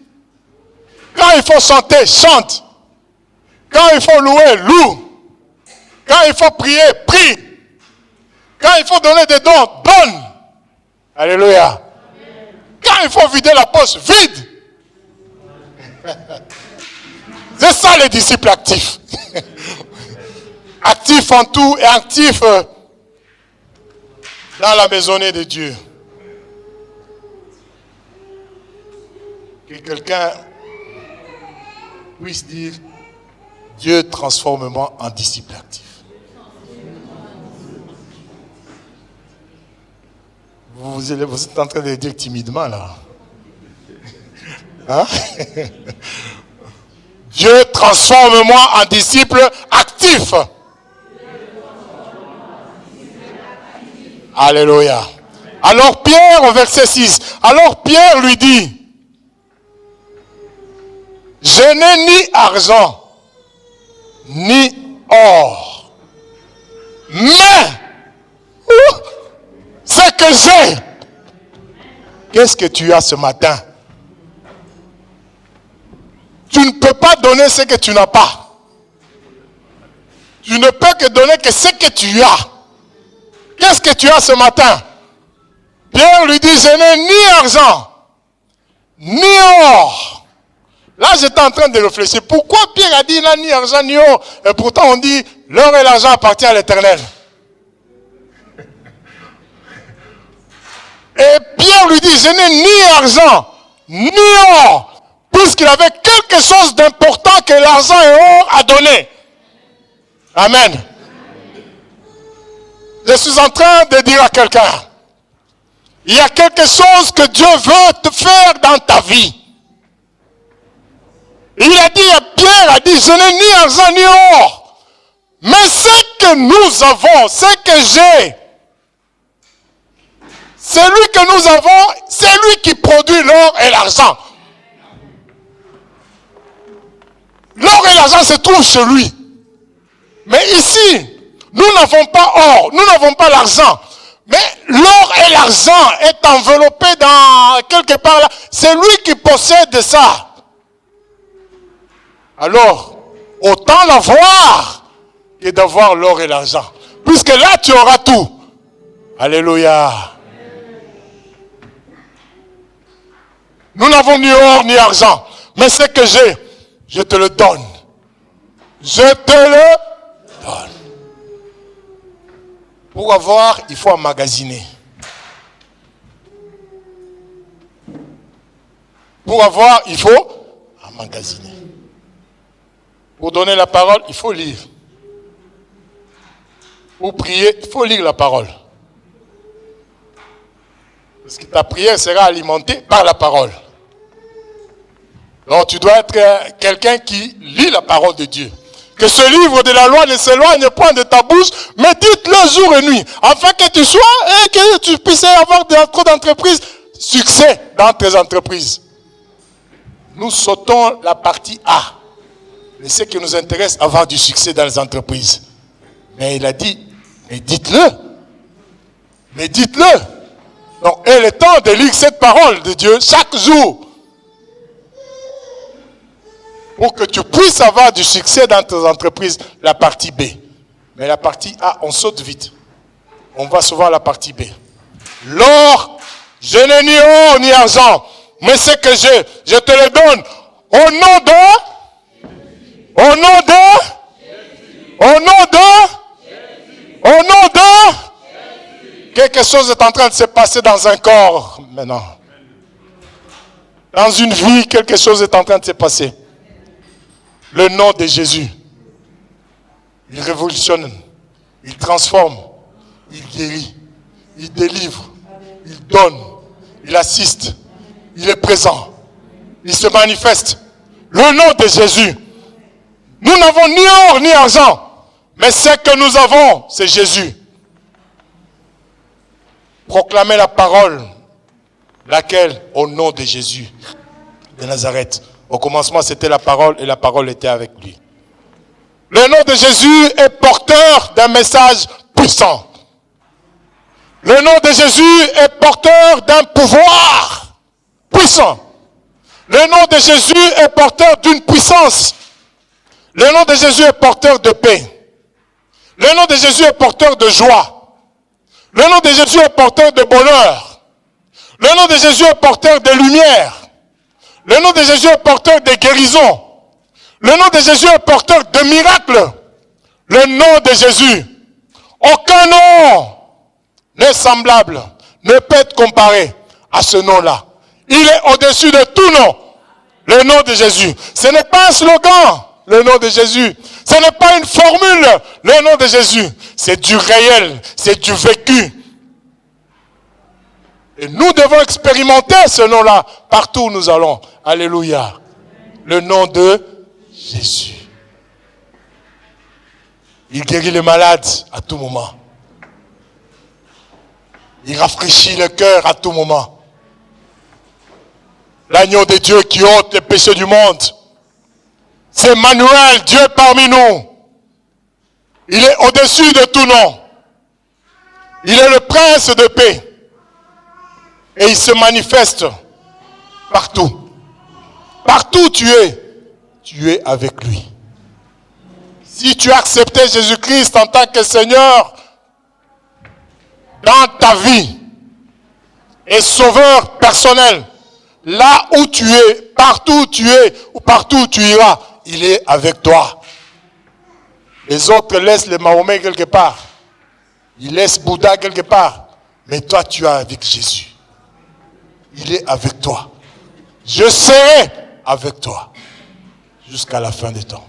A: Quand il faut chanter, chante. Quand il faut louer, loue. Quand il faut prier, prie. Quand il faut donner des dons, donne. Alléluia. Quand il faut vider la poche, vide. C'est ça les disciples actifs. Actifs en tout et actifs dans la maisonnée de Dieu. Que quelqu'un puisse dire, Dieu transforme-moi en disciple actif. Vous êtes en train de le dire timidement là. Hein? Dieu transforme-moi en disciple actif. Alléluia. Alors Pierre, au verset 6, alors Pierre lui dit, je n'ai ni argent, ni or, mais ce que j'ai, qu'est-ce que tu as ce matin? Tu ne peux pas donner ce que tu n'as pas. Tu ne peux que donner que ce que tu as. Qu'est-ce que tu as ce matin? Pierre lui dit, je n'ai ni argent, ni or. Là, j'étais en train de réfléchir. Pourquoi Pierre a dit, il n'a ni argent, ni or? Et pourtant, on dit, l'or et l'argent appartiennent à l'Éternel. Et Pierre lui dit, je n'ai ni argent, ni or. Puisqu'il avait quelque chose d'important que l'argent et l'or a donné. Amen. Je suis en train de dire à quelqu'un, il y a quelque chose que Dieu veut te faire dans ta vie. Il a dit, Pierre a dit, je n'ai ni argent ni or. Mais ce que nous avons, ce que j'ai, celui que nous avons, c'est lui qui produit l'or et l'argent. L'or et l'argent se trouvent chez lui. Mais ici, nous n'avons pas or, nous n'avons pas l'argent. Mais l'or et l'argent est enveloppé dans quelque part là. C'est lui qui possède ça. Alors, autant l'avoir que d'avoir l'or et l'argent. Puisque là, tu auras tout. Alléluia. Nous n'avons ni or ni argent. Mais ce que j'ai, je te le donne. Je te le donne. Pour avoir, il faut emmagasiner. Pour avoir, il faut emmagasiner. Pour donner la parole, il faut lire. Pour prier, il faut lire la parole. Parce que ta prière sera alimentée par la parole. Donc tu dois être quelqu'un qui lit la parole de Dieu. Que ce livre de la loi ne s'éloigne point de ta bouche, mais dites-le jour et nuit, afin que tu sois et que tu puisses avoir trop d'entreprises, succès dans tes entreprises. Nous sautons la partie A. Mais ce qui nous intéresse, avoir du succès dans les entreprises. Mais il a dit, mais dites-le. Mais dites-le. Donc, il est temps de lire cette parole de Dieu chaque jour. Pour que tu puisses avoir du succès dans tes entreprises, la partie B. Mais la partie A, on saute vite. On va souvent à la partie B. L'or, je n'ai ni or ni argent, mais ce que j'ai, je te le donne. Au nom de, quelque chose est en train de se passer dans un corps maintenant. Dans une vie, quelque chose est en train de se passer. Le nom de Jésus, il révolutionne, il transforme, il guérit, il délivre, il donne, il assiste, il est présent, il se manifeste. Le nom de Jésus. Nous n'avons ni or ni argent, mais ce que nous avons, c'est Jésus. Proclamez la parole, laquelle, au nom de Jésus de Nazareth. Au commencement, c'était la parole et la parole était avec lui. Le nom de Jésus est porteur d'un message puissant. Le nom de Jésus est porteur d'un pouvoir puissant. Le nom de Jésus est porteur d'une puissance. Le nom de Jésus est porteur de paix. Le nom de Jésus est porteur de joie. Le nom de Jésus est porteur de bonheur. Le nom de Jésus est porteur de lumière. Le nom de Jésus est porteur de guérison. Le nom de Jésus est porteur de miracles. Le nom de Jésus, aucun nom n'est semblable, ne peut être comparé à ce nom-là. Il est au-dessus de tout nom. Le nom de Jésus. Ce n'est pas un slogan, le nom de Jésus. Ce n'est pas une formule, le nom de Jésus. C'est du réel, c'est du vécu. Et nous devons expérimenter ce nom-là partout où nous allons. Alléluia. Le nom de Jésus. Il guérit les malades à tout moment. Il rafraîchit le cœur à tout moment. L'agneau de Dieu qui ôte les péchés du monde. C'est Emmanuel, Dieu parmi nous. Il est au-dessus de tout nom. Il est le prince de paix. Et il se manifeste partout. Partout où tu es avec lui. Si tu as accepté Jésus-Christ en tant que Seigneur dans ta vie et Sauveur personnel, là où tu es, partout où tu es ou partout où tu iras, il est avec toi. Les autres laissent le Mahomet quelque part. Ils laissent Bouddha quelque part. Mais toi, tu es avec Jésus. Il est avec toi. Je serai avec toi jusqu'à la fin des temps.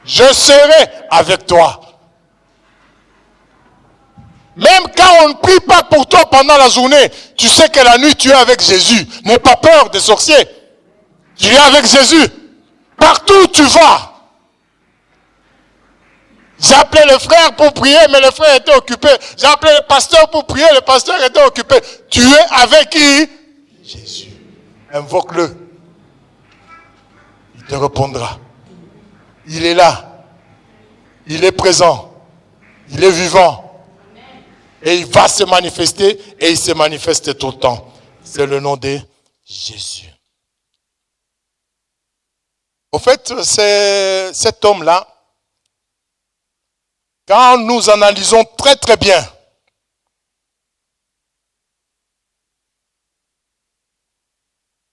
A: Je serai avec toi. Même quand on ne prie pas pour toi pendant la journée, tu sais que la nuit tu es avec Jésus. N'aie pas peur des sorciers. Tu es avec Jésus. Partout où tu vas. J'ai appelé le frère pour prier, mais le frère était occupé. J'ai appelé le pasteur pour prier, le pasteur était occupé. Tu es avec qui? Jésus. Invoque-le. Il te répondra. Il est là. Il est présent. Il est vivant. Et il va se manifester et il se manifeste tout le temps. C'est le nom de Jésus. Au fait, c'est cet homme-là, quand nous analysons très très bien,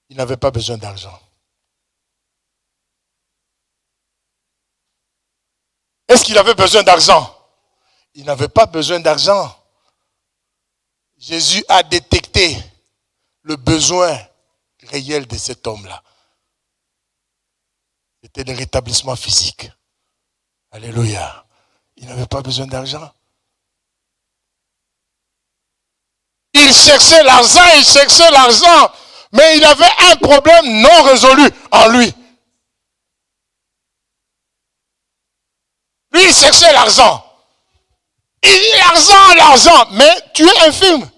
A: il n'avait pas besoin d'argent. Est-ce qu'il avait besoin d'argent? Il n'avait pas besoin d'argent. Jésus a détecté le besoin réel de cet homme-là. C'était le rétablissement physique. Alléluia. Il n'avait pas besoin d'argent. Il cherchait l'argent, mais il avait un problème non résolu en lui. Lui, il cherchait l'argent. Il dit l'argent, mais tu es infirme.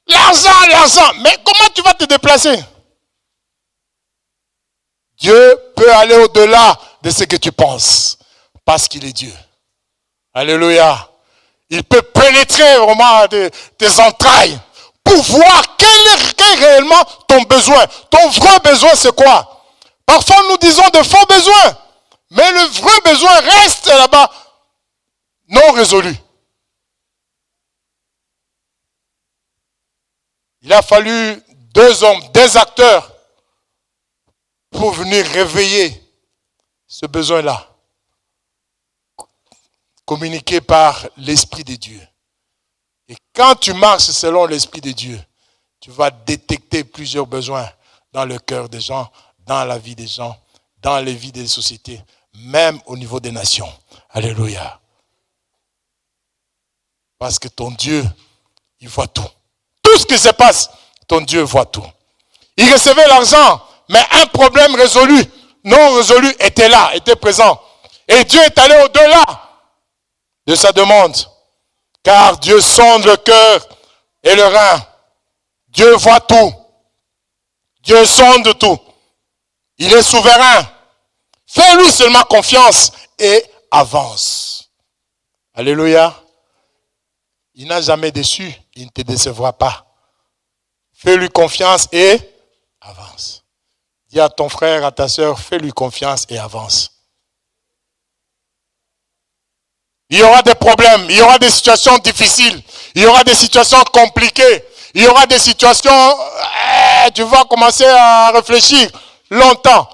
A: L'argent, mais comment tu vas te déplacer? Dieu peut aller au-delà de ce que tu penses, parce qu'il est Dieu. Alléluia. Il peut pénétrer vraiment tes entrailles pour voir quel est réellement ton besoin. Ton vrai besoin, c'est quoi? Parfois, nous disons de faux besoins, mais le vrai besoin reste là-bas, non résolu. Il a fallu 2 hommes, des acteurs, pour venir réveiller ce besoin-là, communiqué par l'Esprit de Dieu. Et quand tu marches selon l'Esprit de Dieu, tu vas détecter plusieurs besoins dans le cœur des gens, dans la vie des gens, dans les vies des sociétés, même au niveau des nations. Alléluia. Parce que ton Dieu, il voit tout. Tout ce qui se passe, ton Dieu voit tout. Il recevait l'argent, mais un problème résolu, non résolu, était là, était présent. Et Dieu est allé au-delà de sa demande. Car Dieu sonde le cœur et le rein. Dieu voit tout. Dieu sonde tout. Il est souverain. Fais-lui seulement confiance et avance. Alléluia. Il n'a jamais déçu. Il ne te décevra pas. Fais-lui confiance et avance. Dis à ton frère, à ta soeur, fais-lui confiance et avance. Il y aura des problèmes, il y aura des situations difficiles, il y aura des situations compliquées, il y aura des situations, tu vas commencer à réfléchir longtemps.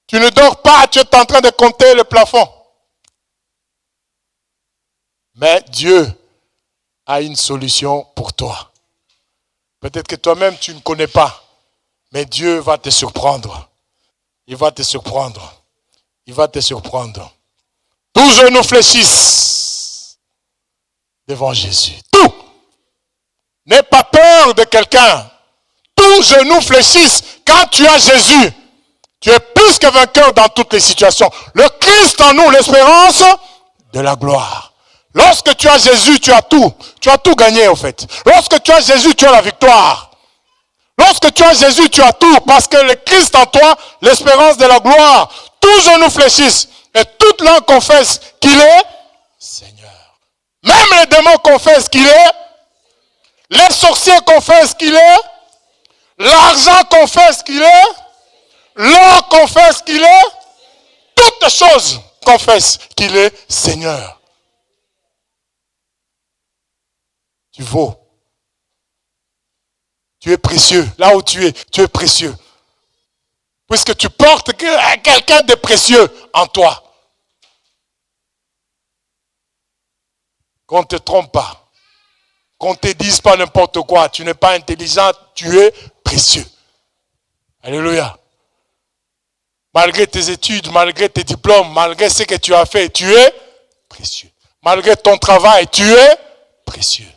A: Tu ne dors pas, tu es en train de compter le plafond. Mais Dieu a une solution pour toi. Peut-être que toi-même tu ne connais pas, mais Dieu va te surprendre. Il va te surprendre. Il va te surprendre. Tous genoux fléchissent devant Jésus. Tout. N'aie pas peur de quelqu'un. Tous genoux fléchissent quand tu as Jésus. Tu es plus que vainqueur dans toutes les situations. Le Christ en nous, l'espérance de la gloire. Lorsque tu as Jésus, tu as tout. Tu as tout gagné en fait. Lorsque tu as Jésus, tu as la victoire. Lorsque tu as Jésus, tu as tout. Parce que le Christ en toi, l'espérance de la gloire. Tous genoux fléchissent. Et toute langue confesse qu'il est Seigneur. Même les démons confessent qu'il est. Les sorciers confessent qu'il est. L'argent confesse qu'il est. L'or confesse qu'il est. Toutes choses confessent qu'il est Seigneur. Tu vaux. Tu es précieux. Là où tu es précieux. Puisque tu portes quelqu'un de précieux en toi. Qu'on ne te trompe pas. Qu'on ne te dise pas n'importe quoi. Tu n'es pas intelligent, tu es précieux. Alléluia. Malgré tes études, malgré tes diplômes, malgré ce que tu as fait, tu es précieux. Malgré ton travail, tu es précieux.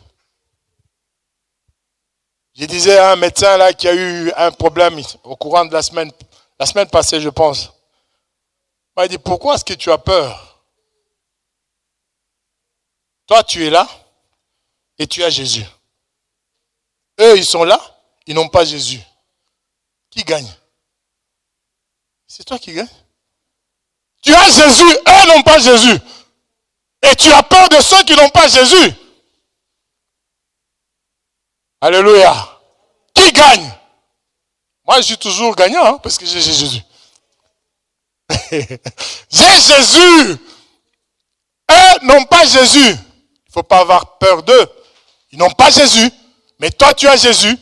A: Je disais à un médecin là qui a eu un problème au courant de la semaine passée, je pense. Il m'a dit, pourquoi est-ce que tu as peur? Toi, tu es là et tu as Jésus. Eux, ils sont là, ils n'ont pas Jésus. Qui gagne? C'est toi qui gagne. Tu as Jésus, eux n'ont pas Jésus. Et tu as peur de ceux qui n'ont pas Jésus. Alléluia. Qui gagne? Moi, je suis toujours gagnant hein, parce que j'ai Jésus. J'ai Jésus. Eux n'ont pas Jésus. Il ne faut pas avoir peur d'eux. Ils n'ont pas Jésus. Mais toi, tu as Jésus.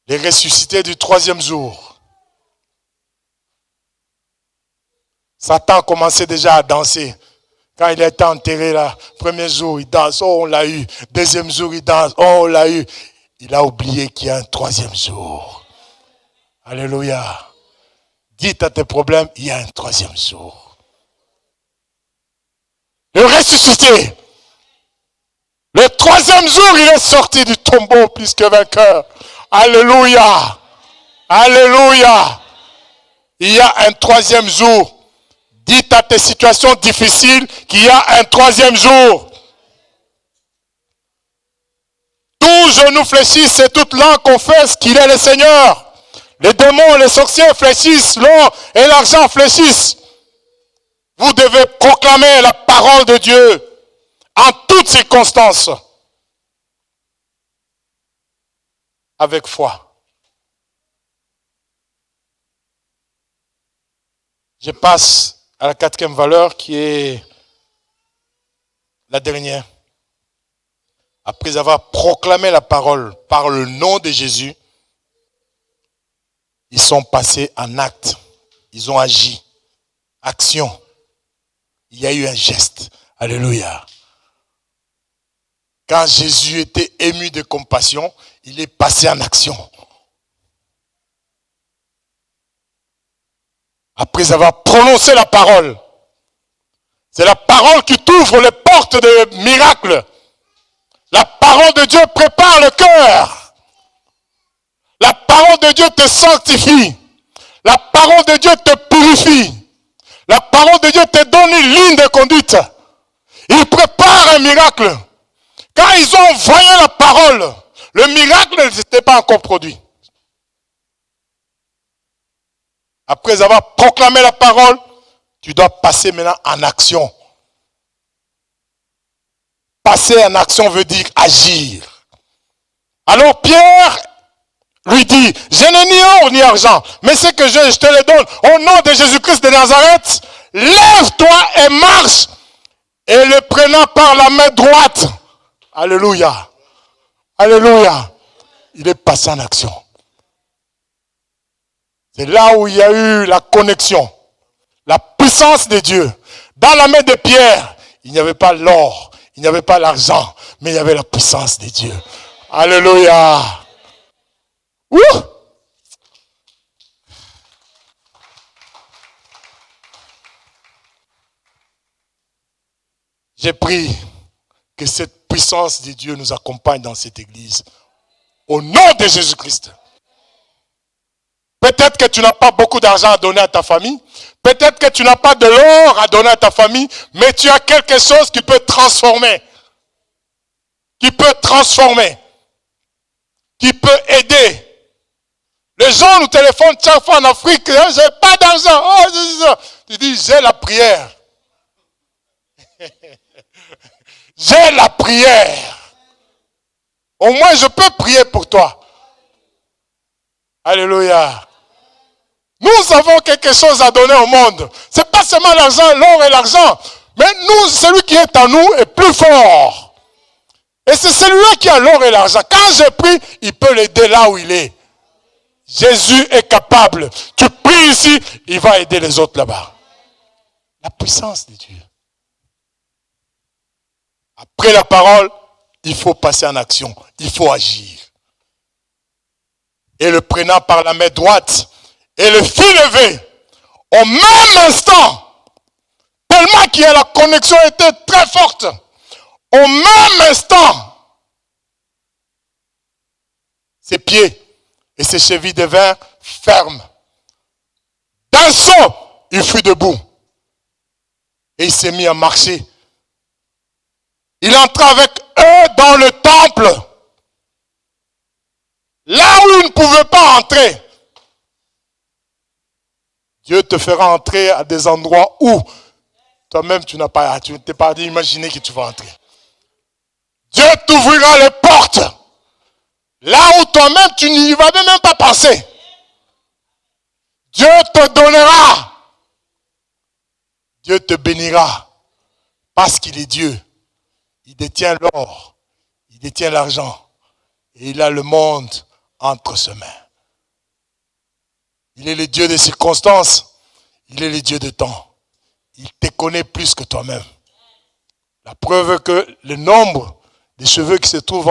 A: Les ressuscités du 3e jour. Satan commençait déjà à danser. Quand il a été enterré là, premier jour, il danse, oh on l'a eu. Deuxième jour, il danse, oh on l'a eu. Il a oublié qu'il y a un 3e jour. Alléluia. Dites à tes problèmes, il y a un 3e jour. Le ressuscité. Le 3e jour, il est sorti du tombeau plus que vainqueur. Alléluia. Alléluia. Il y a un 3e jour. Dites à tes situations difficiles qu'il y a un 3e jour. Tous genoux fléchissent et toute langue confesse qu'il est le Seigneur. Les démons et les sorciers fléchissent, l'or et l'argent fléchissent. Vous devez proclamer la parole de Dieu en toutes circonstances. Avec foi. Je passe à la 4e valeur qui est la dernière. Après avoir proclamé la parole par le nom de Jésus, ils sont passés en acte. Ils ont agi. Action. Il y a eu un geste. Alléluia. Quand Jésus était ému de compassion, il est passé en action. Après avoir prononcé la parole. C'est la parole qui t'ouvre les portes des miracles. La parole de Dieu prépare le cœur. La parole de Dieu te sanctifie. La parole de Dieu te purifie. La parole de Dieu te donne une ligne de conduite. Il prépare un miracle. Quand ils ont envoyé la parole, le miracle ne s'était pas encore produit. Après avoir proclamé la parole, tu dois passer maintenant en action. Passer en action veut dire agir. Alors Pierre lui dit, je n'ai ni or ni argent, mais ce que je te le donne au nom de Jésus-Christ de Nazareth, lève-toi et marche. Et le prenant par la main droite, alléluia, alléluia, il est passé en action. C'est là où il y a eu la connexion, la puissance de Dieu. Dans la main de Pierre, il n'y avait pas l'or, il n'y avait pas l'argent, mais il y avait la puissance de Dieu. Alléluia. Ouh! J'ai pris que cette puissance de Dieu nous accompagne dans cette église. Au nom de Jésus-Christ. Peut-être que tu n'as pas beaucoup d'argent à donner à ta famille. Peut-être que tu n'as pas de l'or à donner à ta famille. Mais tu as quelque chose qui peut transformer. Qui peut transformer. Qui peut aider. Les gens nous téléphonent chaque fois en Afrique. Hein, j'ai pas d'argent. Oh, c'est ça. Tu dis, j'ai la prière. J'ai la prière. Au moins, je peux prier pour toi. Alléluia. Nous avons quelque chose à donner au monde. Ce n'est pas seulement l'argent, l'or et l'argent. Mais nous, celui qui est en nous est plus fort. Et c'est celui-là qui a l'or et l'argent. Quand je prie, il peut l'aider là où il est. Jésus est capable. Tu pries ici, il va aider les autres là-bas. La puissance de Dieu. Après la parole, il faut passer en action. Il faut agir. Et le prenant par la main droite, et le fit lever, au même instant, tellement que la connexion était très forte, au même instant, ses pieds et ses chevilles devinrent fermes. D'un saut, il fut debout. Et il s'est mis à marcher. Il entra avec eux dans le temple. Là où il ne pouvait pas entrer. Dieu te fera entrer à des endroits où toi-même tu ne t'es pas imaginé que tu vas entrer. Dieu t'ouvrira les portes. Là où toi-même tu n'y vas même pas penser. Dieu te donnera. Dieu te bénira. Parce qu'il est Dieu. Il détient l'or. Il détient l'argent. Et il a le monde entre ses mains. Il est le Dieu des circonstances. Il est le Dieu de temps. Il te connaît plus que toi-même. La preuve que le nombre des cheveux qui se trouvent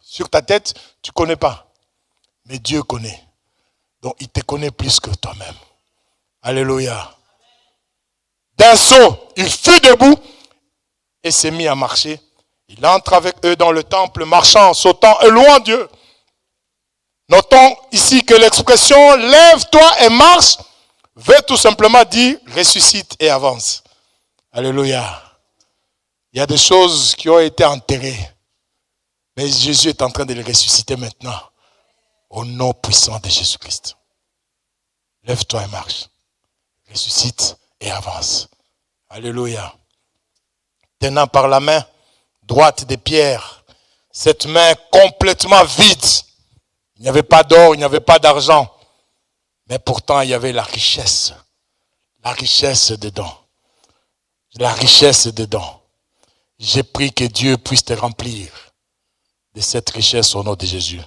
A: sur ta tête, tu ne connais pas. Mais Dieu connaît. Donc il te connaît plus que toi-même. Alléluia. D'un saut, il fut debout et s'est mis à marcher. Il entre avec eux dans le temple, marchant, sautant et louant Dieu. Notons ici que l'expression « lève-toi et marche » veut tout simplement dire « ressuscite et avance ». Alléluia. Il y a des choses qui ont été enterrées. Mais Jésus est en train de les ressusciter maintenant. Au nom puissant de Jésus-Christ. Lève-toi et marche. Ressuscite et avance. Alléluia. Tenant par la main droite de Pierre, cette main complètement vide. Il n'y avait pas d'or, il n'y avait pas d'argent. Mais pourtant, il y avait la richesse. La richesse dedans. La richesse dedans. J'ai pris que Dieu puisse te remplir de cette richesse au nom de Jésus.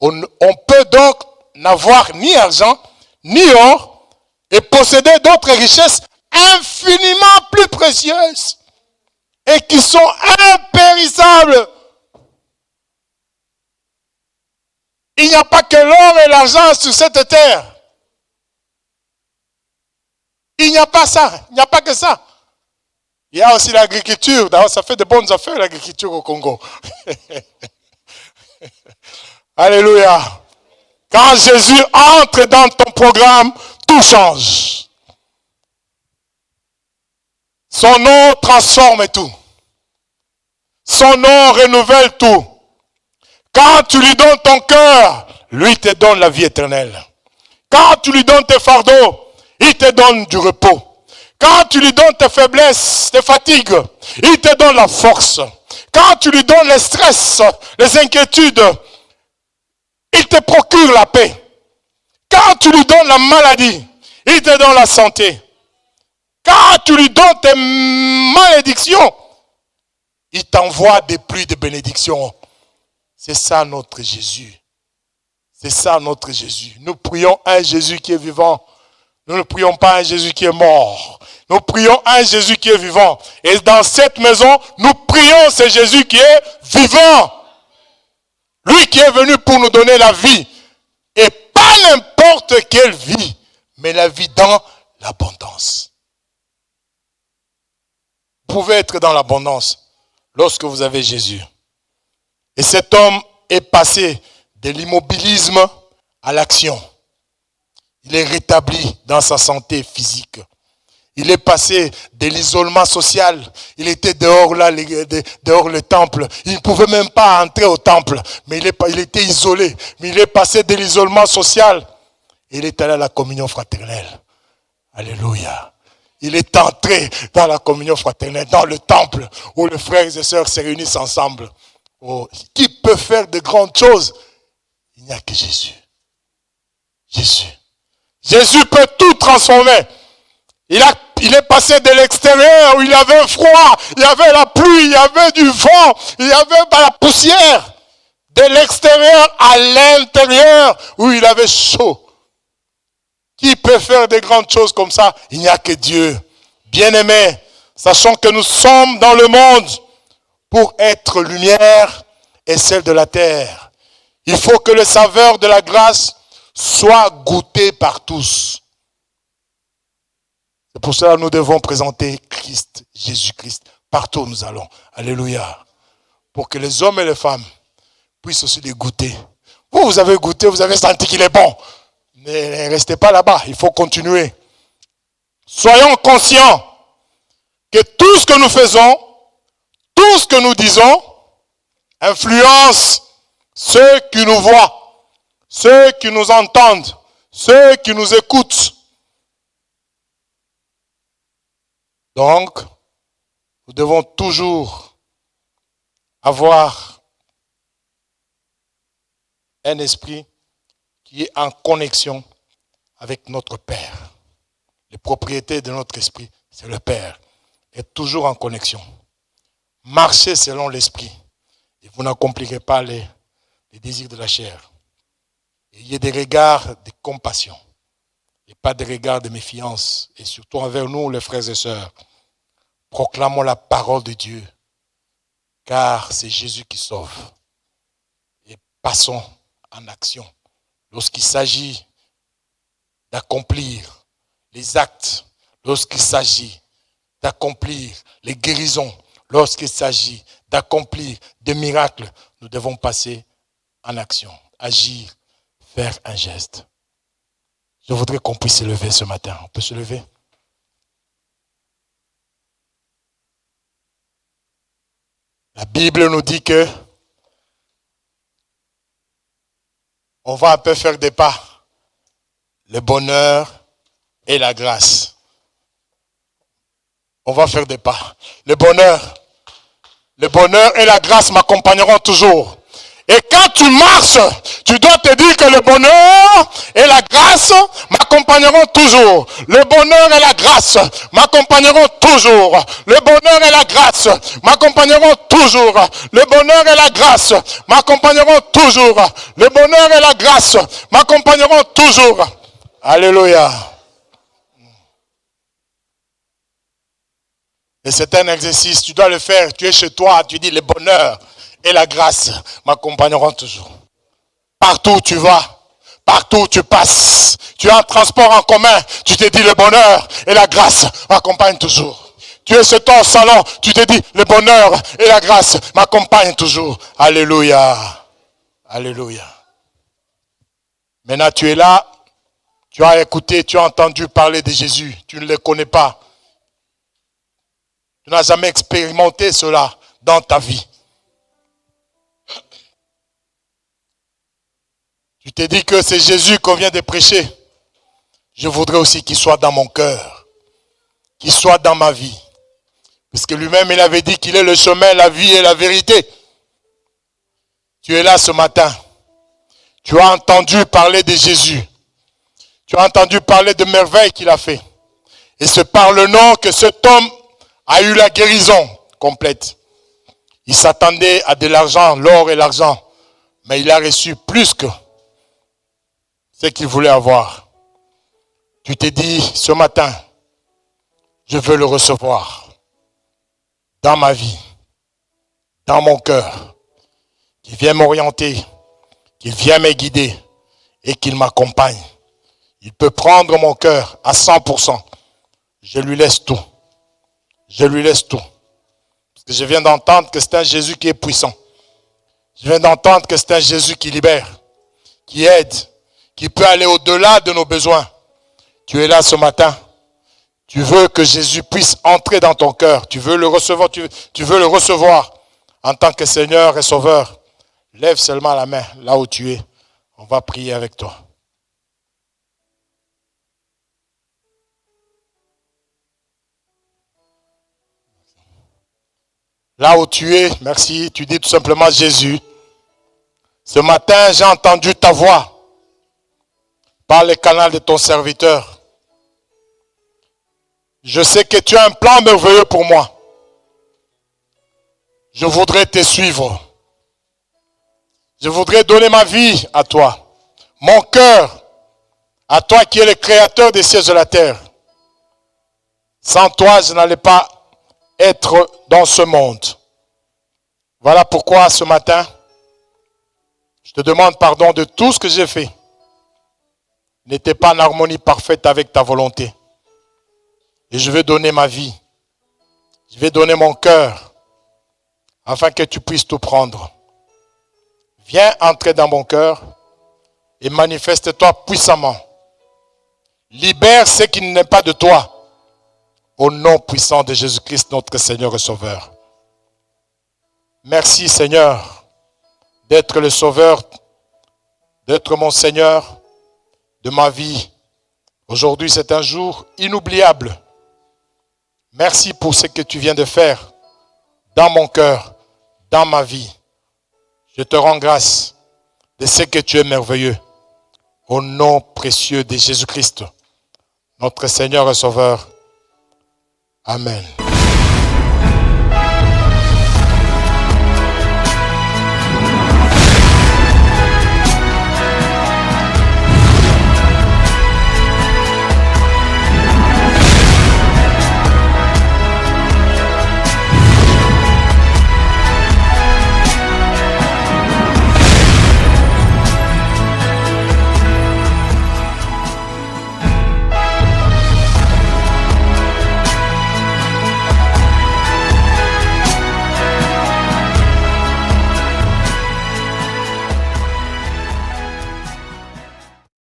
A: On peut donc n'avoir ni argent, ni or, et posséder d'autres richesses infiniment plus précieuses et qui sont impérissables. Il n'y a pas que l'or et l'argent sur cette terre. Il n'y a pas ça. Il n'y a pas que ça. Il y a aussi l'agriculture. D'ailleurs, ça fait de bonnes affaires, l'agriculture au Congo. Alléluia. Quand Jésus entre dans ton programme, tout change. Son nom transforme tout. Son nom renouvelle tout. Quand tu lui donnes ton cœur, lui te donne la vie éternelle. Quand tu lui donnes tes fardeaux, il te donne du repos. Quand tu lui donnes tes faiblesses, tes fatigues, il te donne la force. Quand tu lui donnes les stress, les inquiétudes, il te procure la paix. Quand tu lui donnes la maladie, il te donne la santé. Quand tu lui donnes tes malédictions, il t'envoie des pluies de bénédictions. C'est ça notre Jésus. C'est ça notre Jésus. Nous prions un Jésus qui est vivant. Nous ne prions pas un Jésus qui est mort. Nous prions un Jésus qui est vivant. Et dans cette maison, nous prions ce Jésus qui est vivant. Lui qui est venu pour nous donner la vie. Et pas n'importe quelle vie, mais la vie dans l'abondance. Vous pouvez être dans l'abondance lorsque vous avez Jésus. Et cet homme est passé de l'immobilisme à l'action. Il est rétabli dans sa santé physique. Il est passé de l'isolement social. Il était dehors là, dehors le temple. Il ne pouvait même pas entrer au temple. Mais il était isolé. Mais il est passé de l'isolement social. Il est allé à la communion fraternelle. Alléluia. Il est entré dans la communion fraternelle, dans le temple, où les frères et sœurs se réunissent ensemble. Oh, qui peut faire de grandes choses? Il n'y a que Jésus. Jésus. Jésus peut tout transformer. Il est passé de l'extérieur où il y avait froid, il y avait la pluie, il y avait du vent, il y avait la poussière. De l'extérieur à l'intérieur où il avait chaud. Qui peut faire de grandes choses comme ça? Il n'y a que Dieu. Bien-aimés, sachant que nous sommes dans le monde pour être lumière et celle de la terre. Il faut que le saveur de la grâce soit goûté par tous. C'est pour cela que nous devons présenter Christ, Jésus-Christ, partout où nous allons. Alléluia. Pour que les hommes et les femmes puissent aussi les goûter. Vous avez goûté, vous avez senti qu'il est bon. Ne restez pas là-bas, il faut continuer. Soyons conscients que tout ce que nous faisons, tout ce que nous disons, influence ceux qui nous voient, ceux qui nous entendent, ceux qui nous écoutent. Donc, nous devons toujours avoir un esprit qui est en connexion avec notre Père. Les propriétés de notre esprit, c'est le Père. Être toujours en connexion. Marchez selon l'esprit. Et vous n'accomplirez pas les désirs de la chair. Ayez des regards de compassion. Et pas des regards de méfiance. Et surtout envers nous, les frères et sœurs. Proclamons la parole de Dieu. Car c'est Jésus qui sauve. Et passons en action. Lorsqu'il s'agit d'accomplir les actes, lorsqu'il s'agit d'accomplir les guérisons, lorsqu'il s'agit d'accomplir des miracles, nous devons passer en action, agir, faire un geste. Je voudrais qu'on puisse se lever ce matin. On peut se lever? La Bible nous dit que on va un peu faire des pas. Le bonheur et la grâce. On va faire des pas. Le bonheur et la grâce m'accompagneront toujours. Et quand tu marches, tu dois te dire que le bonheur et la grâce m'accompagneront toujours. Le bonheur et la grâce m'accompagneront toujours. Le bonheur et la grâce m'accompagneront toujours. Le bonheur et la grâce m'accompagneront toujours. Le bonheur et la grâce m'accompagneront toujours. Alléluia. Et c'est un exercice, tu dois le faire. Tu es chez toi, tu dis le bonheur et la grâce m'accompagneront toujours. Partout où tu vas, partout où tu passes, tu as un transport en commun, tu te dis le bonheur et la grâce m'accompagnent toujours. Tu es chez toi au salon, tu te dis le bonheur et la grâce m'accompagnent toujours. Alléluia. Alléluia. Maintenant tu es là, tu as écouté, tu as entendu parler de Jésus, tu ne le connais pas. Tu n'as jamais expérimenté cela dans ta vie. Tu t'es dit que c'est Jésus qu'on vient de prêcher. Je voudrais aussi qu'il soit dans mon cœur, qu'il soit dans ma vie. Puisque lui-même, il avait dit qu'il est le chemin, la vie et la vérité. Tu es là ce matin. Tu as entendu parler de Jésus. Tu as entendu parler de merveilles qu'il a fait. Et c'est par le nom que cet homme a eu la guérison complète. Il s'attendait à de l'argent, l'or et l'argent. Mais il a reçu plus que ce qu'il voulait avoir. Tu t'es dit ce matin, je veux le recevoir dans ma vie, dans mon cœur, qu'il vienne m'orienter, qu'il vienne me guider et qu'il m'accompagne. Il peut prendre mon cœur à 100%. Je lui laisse tout. Je lui laisse tout. Parce que je viens d'entendre que c'est un Jésus qui est puissant. Je viens d'entendre que c'est un Jésus qui libère, qui aide, qui peut aller au-delà de nos besoins. Tu es là ce matin. Tu veux que Jésus puisse entrer dans ton cœur. Tu veux le recevoir. Tu veux le recevoir en tant que Seigneur et Sauveur. Lève seulement la main là où tu es. On va prier avec toi. Là où tu es, merci, tu dis tout simplement Jésus. Ce matin, j'ai entendu ta voix par le canal de ton serviteur. Je sais que tu as un plan merveilleux pour moi. Je voudrais te suivre. Je voudrais donner ma vie à toi. Mon cœur à toi qui es le créateur des cieux et de la terre. Sans toi, je n'allais pas être dans ce monde. Voilà pourquoi ce matin, je te demande pardon de tout ce que j'ai fait. N'était pas en harmonie parfaite avec ta volonté. Et je vais donner ma vie. Je vais donner mon cœur afin que tu puisses tout prendre. Viens entrer dans mon cœur et manifeste-toi puissamment. Libère ce qui n'est pas de toi. Au nom puissant de Jésus-Christ, notre Seigneur et Sauveur. Merci Seigneur d'être le Sauveur, d'être mon Seigneur de ma vie. Aujourd'hui, c'est un jour inoubliable. Merci pour ce que tu viens de faire dans mon cœur, dans ma vie. Je te rends grâce de ce que tu es merveilleux. Au nom précieux de Jésus-Christ, notre Seigneur et Sauveur. Amen.